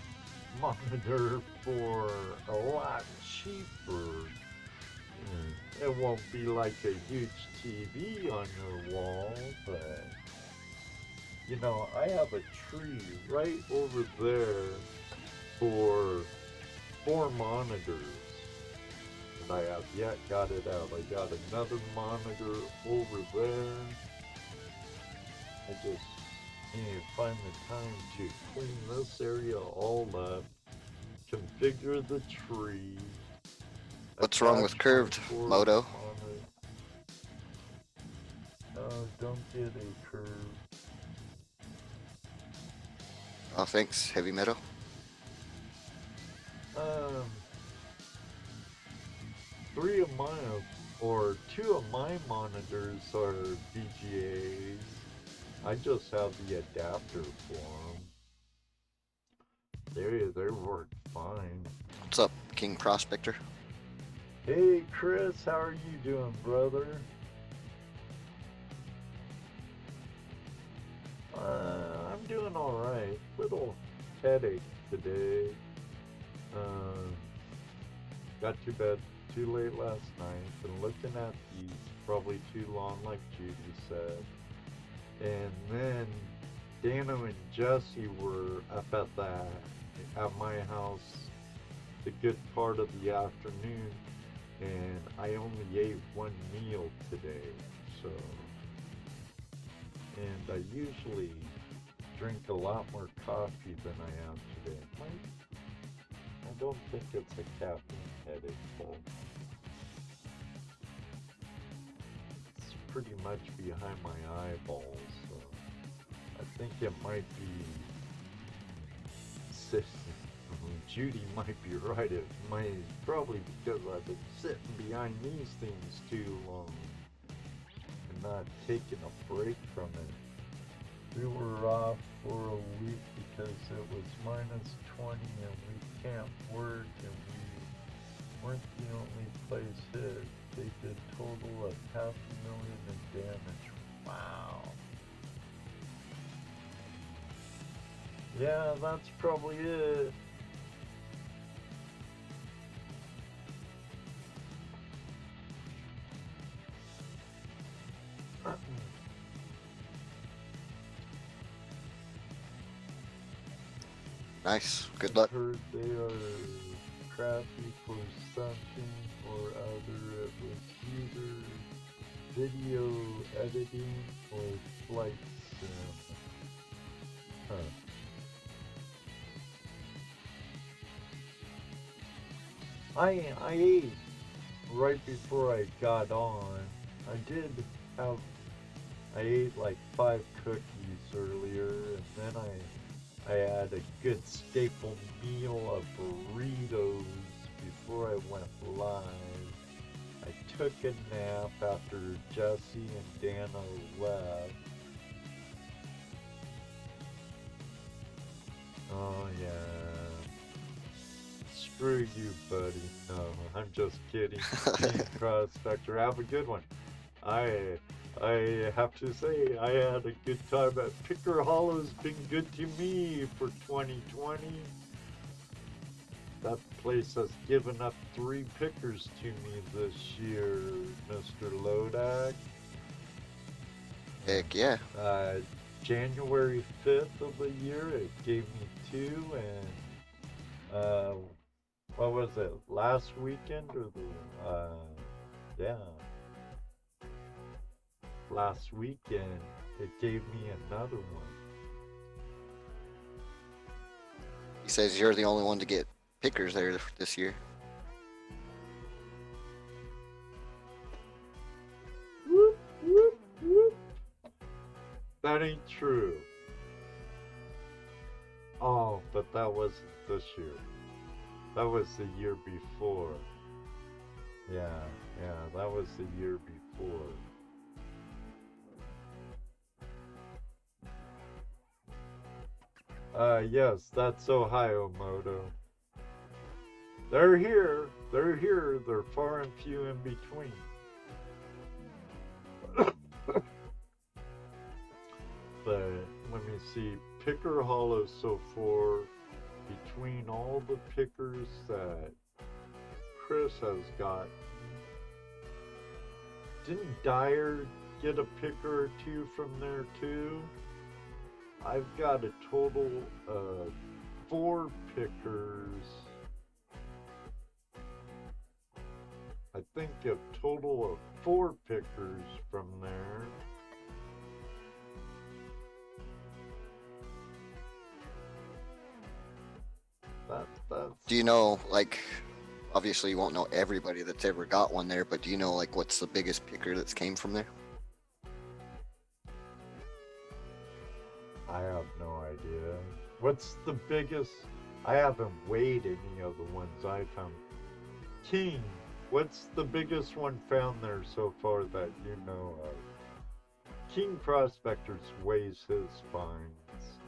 monitor for a lot cheaper. It won't be like a huge TV on your wall, but you know, I have a tree right over there for 4 monitors. And I have yet got it out. I got another monitor over there. I just need to find the time to clean this area all up, configure the tree. What's wrong with curved, Moto? No, don't get a curve. Oh, thanks, Heavy Metal. 3 of mine, or 2 of my monitors are VGAs. I just have the adapter for them. They work fine. What's up, King Prospector? Hey Chris, how are you doing, brother? I'm doing alright. Little headache today. Got to bed too late last night. Been looking at these probably too long, like Judy said. And then Dano and Jesse were up at my house the good part of the afternoon, and I only ate 1 meal today, so. And I usually drink a lot more coffee than I am today. I don't think it's a caffeine headache, though. It's pretty much behind my eyeballs, so I think it might be sitting. Judy might be right. It might probably because I've been sitting behind these things too long and not taking a break from it. We were off for a week because it was -20 and we can't work, and we weren't the only place hit. They did total of $500,000 in damage. Wow. Yeah, that's probably it. Nice. Good luck. I heard they are crappy for something or other. It was either video editing or flight sim. Huh. I ate right before I got on. I ate like 5 cookies earlier, and then I had a good staple meal of burritos before I went live. I took a nap after Jesse and Dana left. Oh yeah. It's Screw you, buddy. No, I'm just kidding. King Prospector, have a good one. I have to say, I had a good time at Picker Hollow's been good to me for 2020. That place has given up 3 pickers to me this year, Mr. Lodak. Heck yeah. January 5th of the year, it gave me 2, and what was it, last weekend or last weekend, it gave me another one. He says you're the only one to get pickers there this year. Whoop, whoop, whoop. That ain't true. Oh, but that wasn't this year. That was the year before. Yeah, that was the year before. Yes, that's Ohio Moto. They're here, they're far and few in between. But let me see, Picker Hollow so far, between all the pickers that Chris has got, didn't Dyer get a picker or 2 from there too? I've got a total of 4 pickers. I think a total of 4 pickers from there. That's... Do you know, like, obviously you won't know everybody that's ever got one there, but do you know, like, what's the biggest picker that's came from there? I have no idea. What's the biggest? I haven't weighed any of the ones I found. King, what's the biggest one found there so far that you know of? King Prospectors weighs his finds.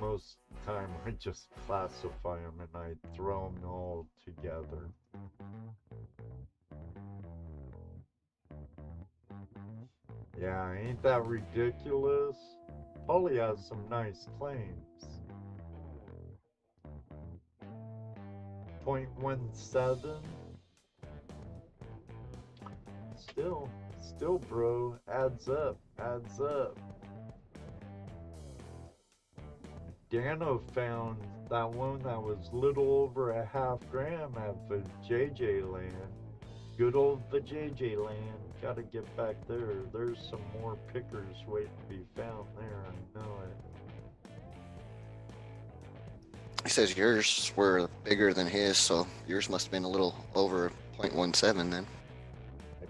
Most of the time I just classify them and I throw them all together. Yeah, ain't that ridiculous? Holly has some nice claims. 0.17. Still, bro, adds up. Dano found that one that was little over a half gram at the JJ land. Good old the JJ land. Gotta get back there. There's some more pickers waiting to be found there. I know it. He says yours were bigger than his, so yours must have been a little over 0.17 then. I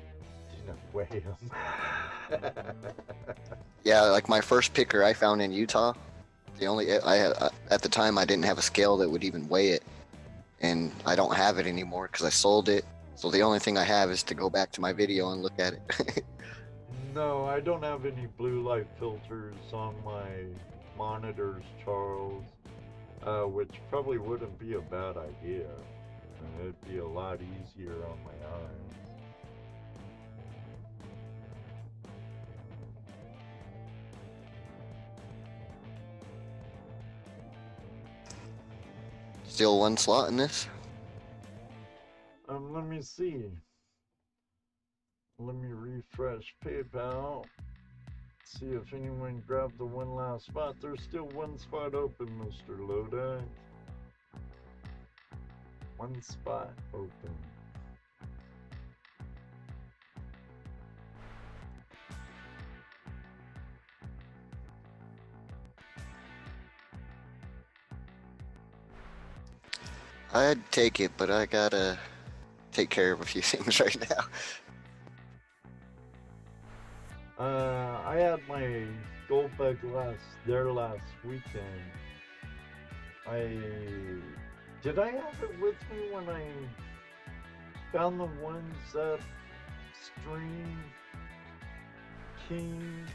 didn't weigh them. Yeah, like my first picker I found in Utah. I had at the time I didn't have a scale that would even weigh it, and I don't have it anymore because I sold it. So the only thing I have is to go back to my video and look at it. No, I don't have any blue light filters on my monitors, Charles, which probably wouldn't be a bad idea. It'd be a lot easier on my eyes. Still one slot in this? Let me see. Let me refresh PayPal. See if anyone grabbed the one last spot. There's still one spot open, Mr. Loda. One spot open. I'd take it, but I gotta take care of a few things right now. I had my gold bug last weekend. Did I have it with me when I found the ones that Stream King?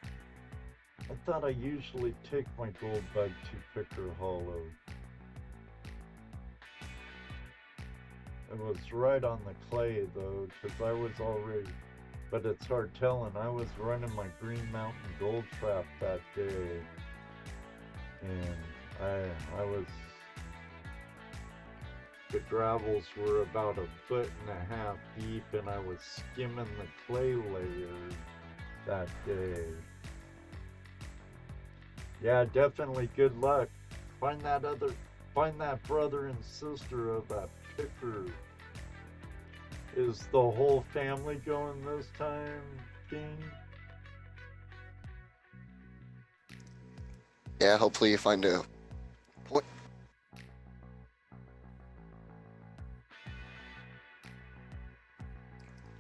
I thought I usually take my gold bug to Picker Hollow. It was right on the clay though, because I was already, but it's hard telling. I was running my Green Mountain Gold Trap that day, and I was, the gravels were about 1.5 feet deep, and I was skimming the clay layers that day. Yeah, definitely good luck. Find that brother and sister of that picker. Is the whole family going this time, King? Yeah, hopefully you find a point.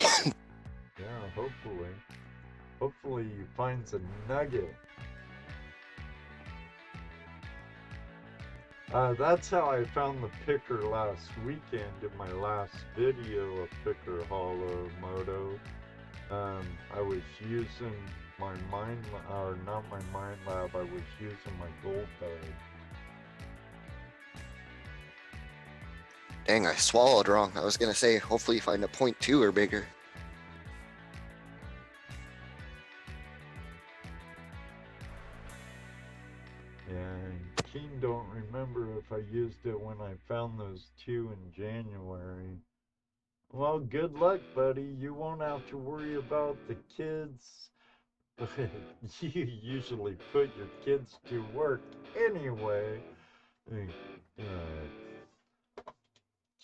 Yeah, hopefully. Hopefully he finds a nugget. That's how I found the picker last weekend in my last video of Picker Hollow Moto. I was using my not my Mind Lab, I was using my gold bag. Dang, I swallowed wrong. I was gonna say, hopefully you find a 0.2 or bigger. And Keen don't remember if I used it when I found those two in January. Well, good luck, buddy. You won't have to worry about the kids. You usually put your kids to work anyway.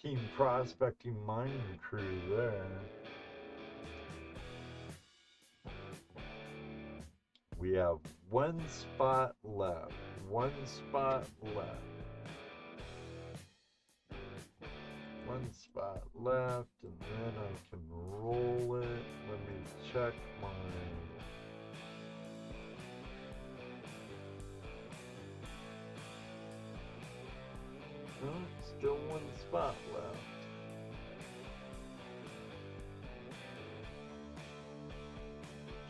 Team prospecting mining crew there. We have one spot left. One spot left. One spot left, and then I can roll it. Let me check my... No, still one spot left.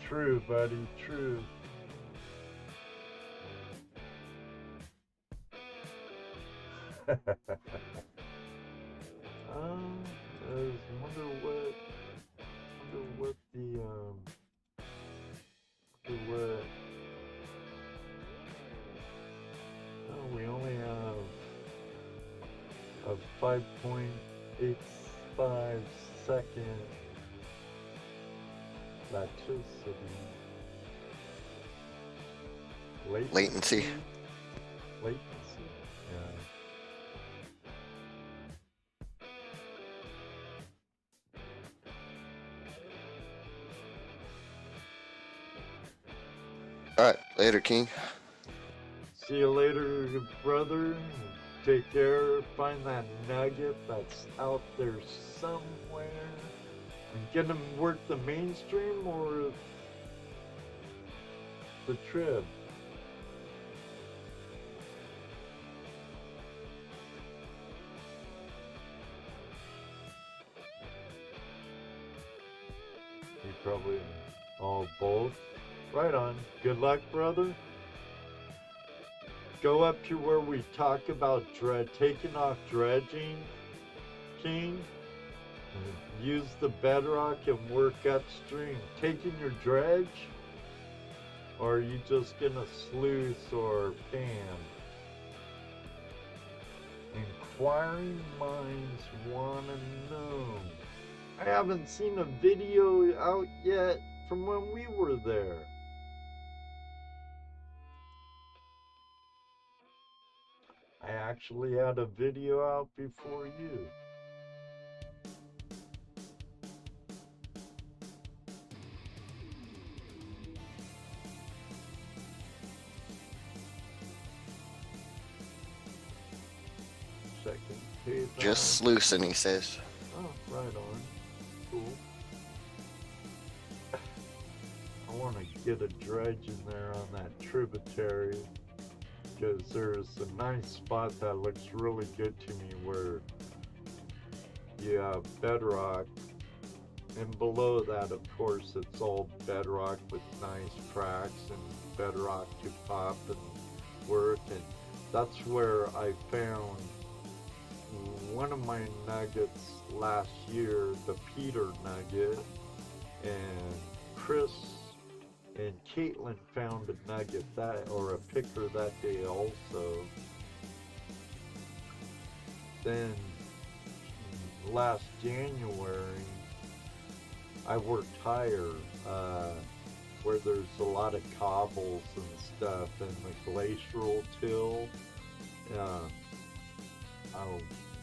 True, buddy, true. I wonder what oh, we only have a 5.85 second Latency. Latency, yeah. Alright, later, King. See you later, brother. Take care. Find that nugget that's out there somewhere. And get them work the mainstream or the trib. You probably all both. Right on. Good luck, brother. Go up to where we talk about taking off dredging, King. Use the bedrock and work upstream. Taking your dredge? Or are you just gonna sluice or pan? Inquiring minds wanna know. I haven't seen a video out yet from when we were there. I actually had a video out before you. Second page. Just sluicing, he says. Oh, right on. Cool. I want to get a dredge in there on that tributary, because there's a nice spot that looks really good to me where you have bedrock, and below that, of course, it's all bedrock with nice cracks and bedrock to pop and work, and that's where I found one of my nuggets last year, the Peter nugget, and Chris and Caitlin found a nugget or a picker that day also. Then last January, I worked higher where there's a lot of cobbles and stuff, and the glacial till.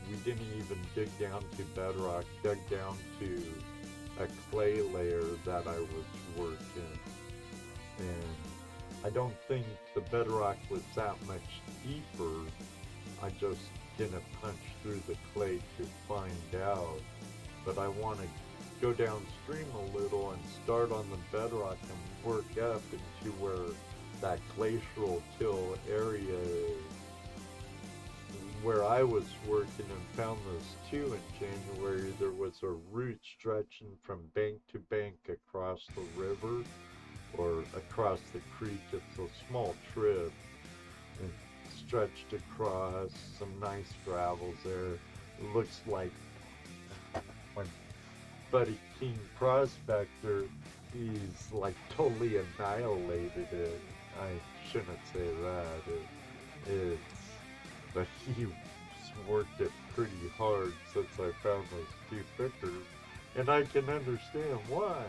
We didn't even dig down to bedrock, dug down to a clay layer that I was working. And I don't think the bedrock was that much deeper. I just didn't punch through the clay to find out. But I want to go downstream a little and start on the bedrock and work up into where that glacial till area is. Where I was working and found this too in January, there was a route stretching from bank to bank across the river or across the creek. It's a small trip. It stretched across some nice gravels there. It looks like when Buddy King Prospector, he's like totally annihilated it. I shouldn't say that. But he's worked it pretty hard since I found those two pickers, and I can understand why.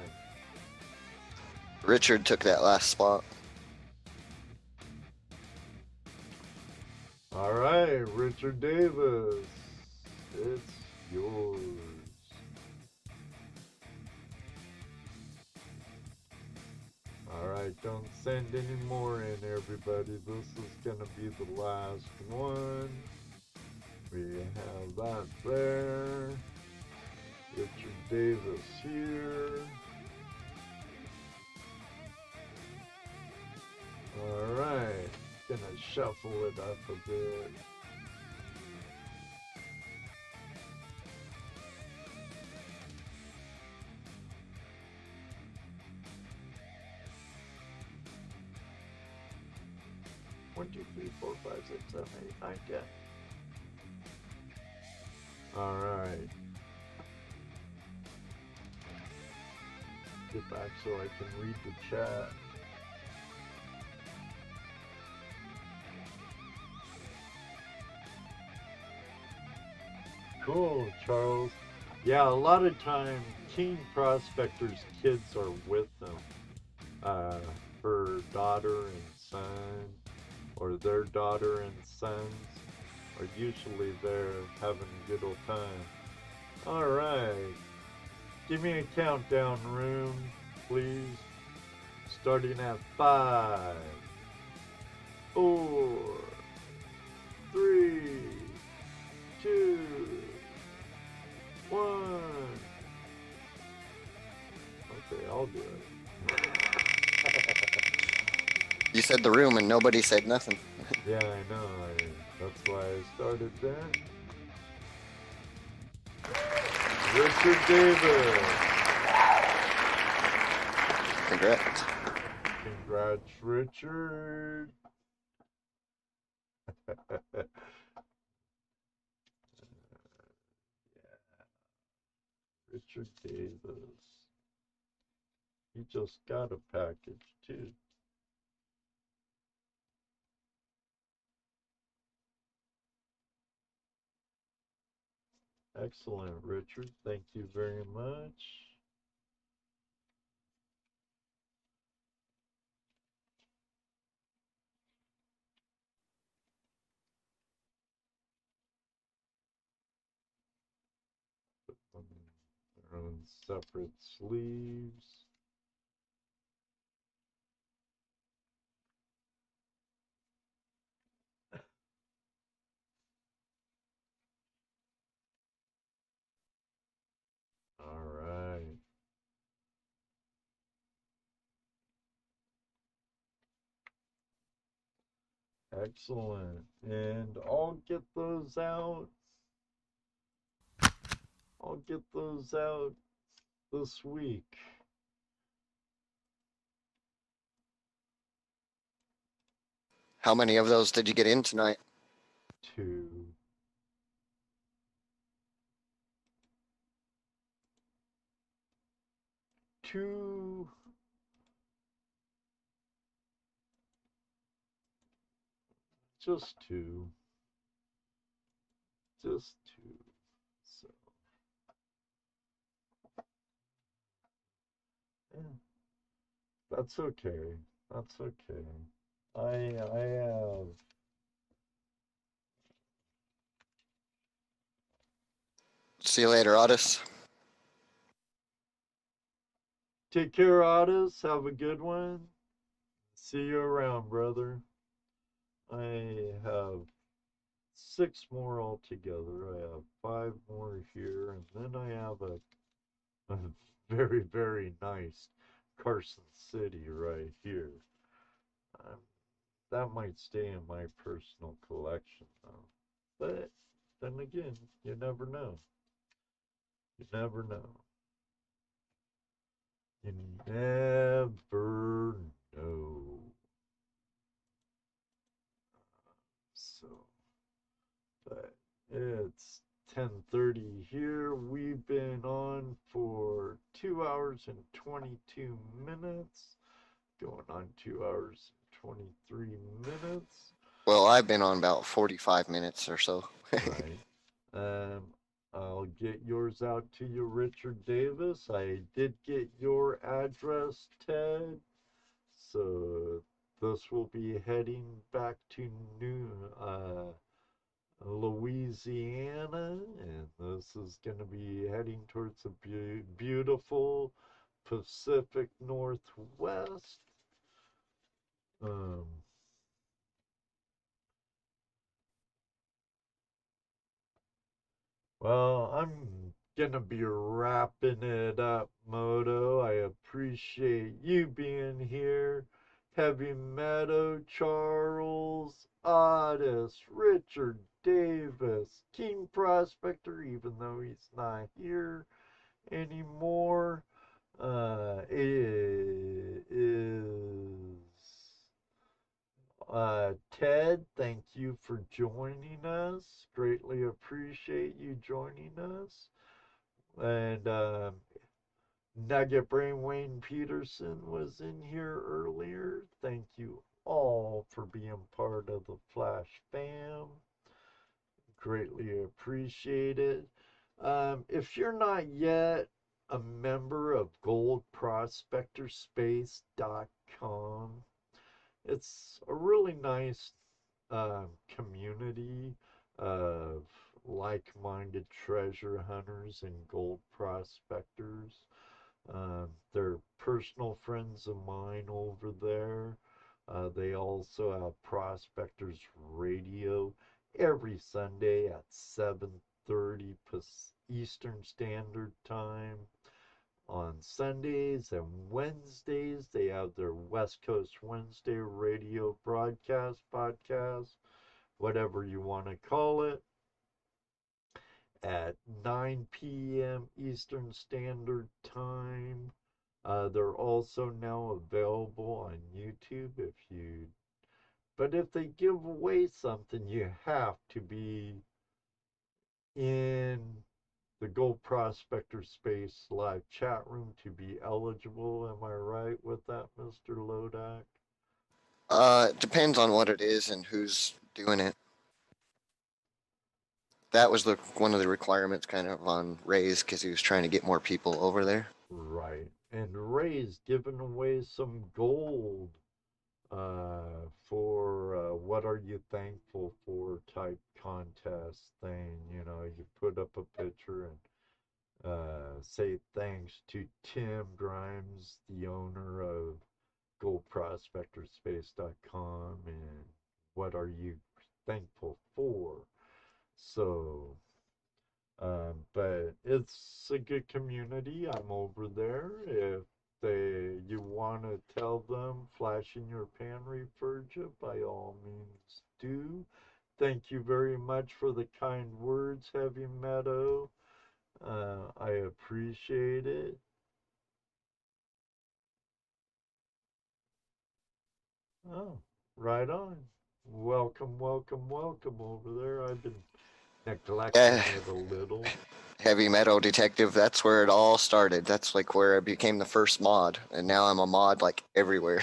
Richard took that last spot. All right, Richard Davis, it's yours. All right, don't send any more in, everybody. This is gonna be the last one. We have that there. Richard Davis here. All right, gonna shuffle it up a bit. One, two, three, four, five, six, seven, eight, nine, 10. All right. Get back so I can read the chat. Cool, Charles. Yeah, a lot of time, King Prospector's kids are with them. Her daughter and son, or their daughter and sons, are usually there having a good old time. All right. Give me a countdown, room, please. Starting at 5, 4, 3, 2, 1. Okay, I'll do it. You said the room and nobody said nothing. Yeah, I know. That's why I started there. Richard Davis. Congrats. Congrats, Richard. Yeah. Richard Davis. He just got a package, too. Excellent, Richard. Thank you very much. Put them in their own separate sleeves. All right. Excellent. And I'll get those out. I'll get those out this week. How many of those did you get in tonight? 2. two. Just two. Just two. So, yeah, that's okay. That's okay. I have. See you later, Otis. Take care, Otis. Have a good one. See you around, brother. I have 6 more altogether. I have 5 more here, and then I have a very, very nice Carson City right here. Um, that might stay in my personal collection, though. But then again, you never know. You never know. You never know. So, but it's 10:30 here. We've been on for 2 hours and 22 minutes. Going on 2 hours and 23 minutes. Well, I've been on about 45 minutes or so. Right. Um, I'll get yours out to you, Richard Davis. I did get your address, Ted. So this will be heading back to Louisiana, and this is going to be heading towards the beautiful Pacific Northwest. Um, Well, I'm gonna be wrapping it up, Moto. I appreciate you being here. Heavy Meadow, Charles, Otis, Richard Davis, King Prospector, even though he's not here anymore. It is Ted, thank you for joining us. Greatly appreciate you joining us. And Nugget Brain Wayne Peterson was in here earlier. Thank you all for being part of the Flash fam. Greatly appreciate it. If you're not yet a member of goldprospectorspace.com, it's a really nice community of like-minded treasure hunters and gold prospectors. They're personal friends of mine over there. They also have Prospectors Radio every Sunday at 7:30 Eastern Standard Time. On Sundays and Wednesdays, they have their West Coast Wednesday radio broadcast, podcast, whatever you want to call it, at 9 p.m. Eastern Standard Time. They're also now available on YouTube but if they give away something, you have to be in the Gold Prospector Space live chat room to be eligible. Am I right with that, Mr. Lodak? It depends on what it is and who's doing it. That was one of the requirements kind of on Razz because he was trying to get more people over there. Right. And Ray's giving away some gold for what are you thankful for type contest thing. You know, you put up a picture and say thanks to Tim Grimes, the owner of goldprospectorspace.com, and what are you thankful for. So but it's a good community. I'm over there. If you want to tell them Flash in Your Pan referred you, by all means do. Thank you very much for the kind words, Heavy Meadow. I appreciate it. Oh, right on. Welcome, welcome, welcome over there. I've been neglecting Yeah. it a little. Heavy Metal Detective, that's where it all started. That's like where I became the first mod, and now I'm a mod like everywhere.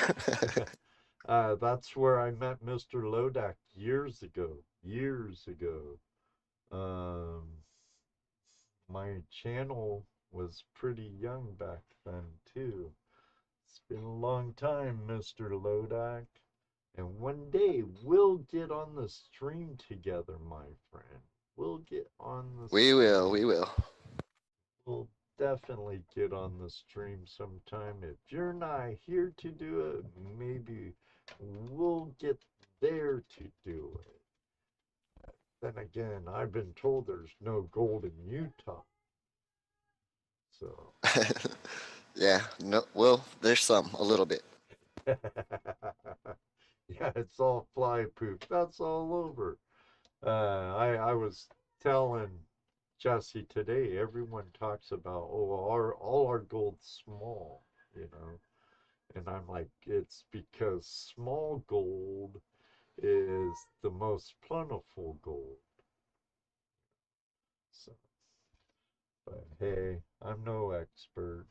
That's where I met Mr. Lodak years ago. Years ago. Um, my channel was pretty young back then too. It's been a long time, Mr. Lodak. And one day we'll get on the stream together, my friend. We'll get on the We will, we will. We'll definitely get on the stream sometime. If you're not here to do it, maybe we'll get there to do it. Then again, I've been told there's no gold in Utah. So. Yeah, no, well, there's some, a little bit. Yeah, it's all fly poop. That's all over. I was telling Jesse today, everyone talks about, oh, all our gold's small, you know. And I'm like, it's because small gold is the most plentiful gold. So, but hey, I'm no expert.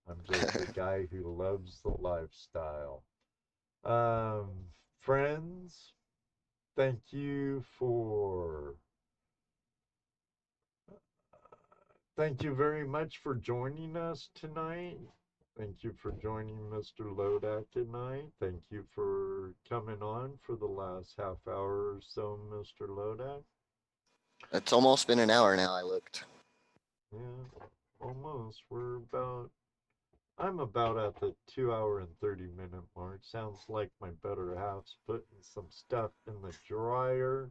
I'm just a guy who loves the lifestyle. Friends, thank you very much for joining us tonight. Thank you for joining Mr. Lodak tonight. Thank you for coming on for the last half hour or so, Mr. Lodak. It's almost been an hour now, I looked. Yeah, almost. I'm about at the 2 hour and 30-minute mark. Sounds like my better half's putting some stuff in the dryer.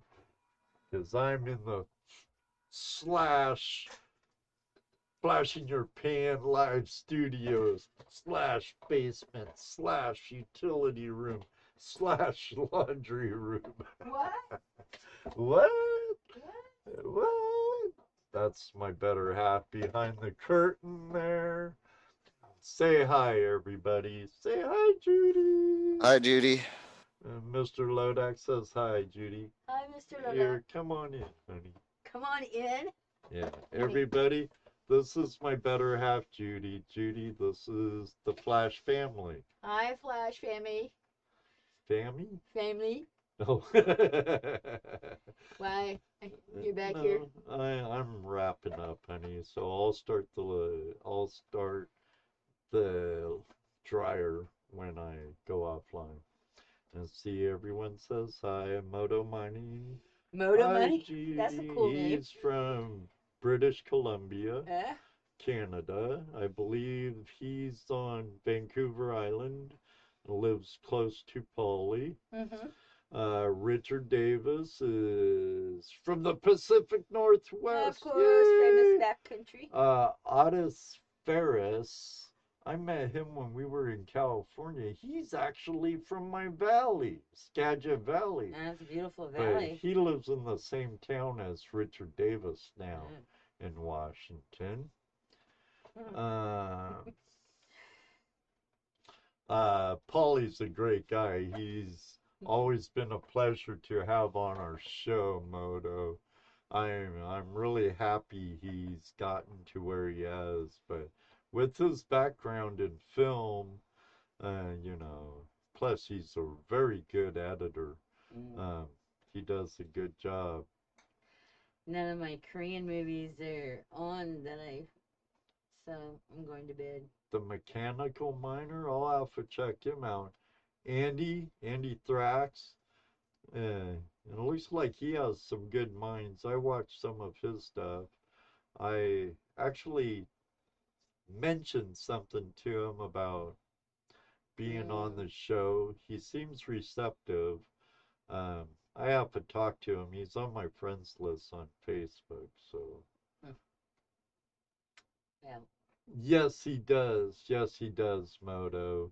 Because I'm in the Flashing Your Pan live studios / basement / utility room / laundry room. What? What? What? That's my better half behind the curtain there. Say hi, everybody. Say hi, Judy. Hi, Judy. Mr. Lodak says hi, Judy. Hi, Mr. Lodak. Here, come on in, honey. Come on in. Yeah, everybody, this is my better half, Judy. Judy, this is the Flash family. Hi, Flash family. Family? Family. Oh. Why? You're back No, here? I'm wrapping up, honey. So I'll start the dryer when I go offline. And see, everyone says hi, Moto Money. Moto Hi, Money? Judy. That's a cool name. He's from British Columbia, Eh? Canada. I believe he's on Vancouver Island, lives close to Polly. Mm-hmm. Richard Davis is from the Pacific Northwest. Of course, famous backcountry. Otis Ferris, I met him when we were in California. He's actually from my valley, Skagit Valley. That's a beautiful But valley. he lives in the same town as Richard Davis now in Washington. Paulie's a great guy. He's always been a pleasure to have on our show, Moto. I'm really happy he's gotten to where he has, but with his background in film, you know, plus he's a very good editor. He does a good job. None of my Korean movies are on so I'm going to bed. The Mechanical Miner, I'll have to check him out. Andy Thrax, it looks like he has some good minds. I watched some of his stuff. I actually mentioned something to him about being on the show. He seems receptive. I have to talk to him. He's on my friends list on Facebook, so. Yeah. Yes, he does. Yes, he does, Moto.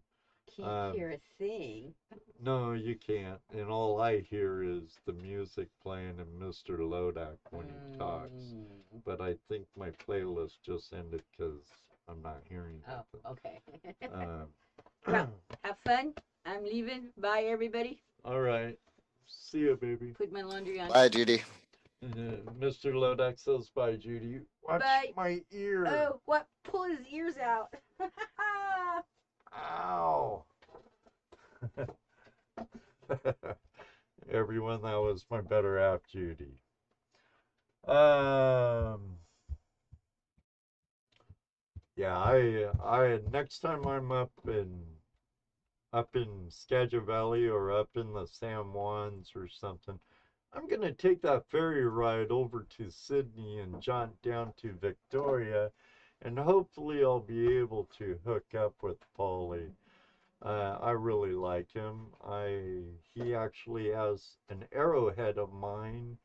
Can't hear a thing. No, you can't. And all I hear is the music playing and Mr. Lodak when he talks. But I think my playlist just ended because I'm not hearing nothing. Oh, okay. Well, have fun. I'm leaving. Bye, everybody. All right. See ya, baby. Put my laundry on. Bye, Judy. Mr. Lodak says bye, Judy. Watch Bye. my ear. Oh, what? Pull his ears out. Ow. Everyone, that was my better half, Judy. Yeah, I next time I'm up in Skagit Valley or up in the San Juans or something, I'm gonna take that ferry ride over to Sydney and jaunt down to Victoria, and hopefully I'll be able to hook up with Paulie. I really like him. He actually has an arrowhead of mine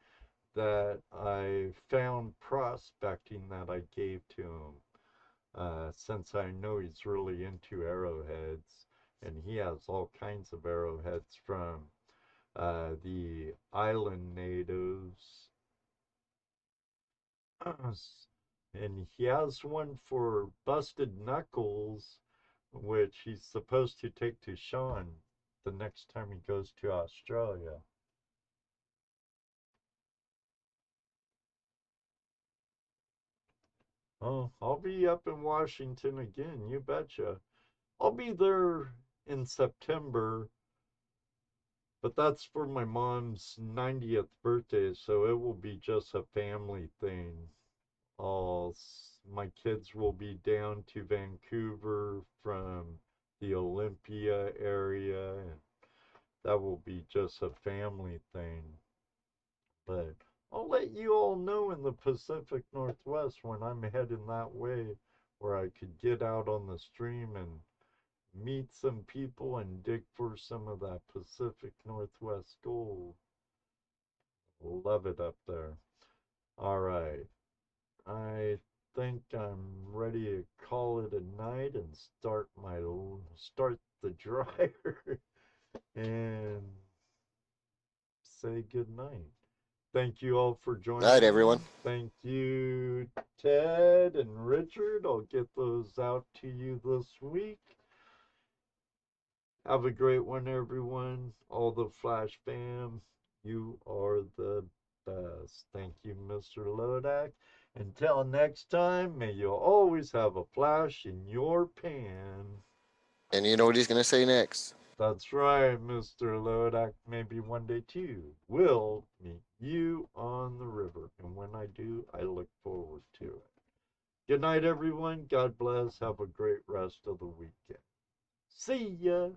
that I found prospecting that I gave to him. Since I know he's really into arrowheads, and he has all kinds of arrowheads from the island natives. And he has one for busted knuckles, which he's supposed to take to Sean the next time he goes to Australia. Oh, I'll be up in Washington again, you betcha. I'll be there in September, but that's for my mom's 90th birthday, so it will be just a family thing. My kids will be down to Vancouver from the Olympia area, and that will be just a family thing. But I'll let you all know in the Pacific Northwest when I'm heading that way, where I could get out on the stream and meet some people and dig for some of that Pacific Northwest gold. Love it up there. All right. I think I'm ready to call it a night and start the dryer and say good night. Thank you all for joining. Night, everyone. Thank you, Ted and Richard. I'll get those out to you this week. Have a great one, everyone. All the Flash fam, you are the best. Thank you, Mr. Lodak. Until next time, may you always have a flash in your pan. And you know what he's going to say next? That's right, Mr. Lodak. Maybe one day, too, we'll meet you on the river. And when I do, I look forward to it. Good night, everyone. God bless. Have a great rest of the weekend. See ya.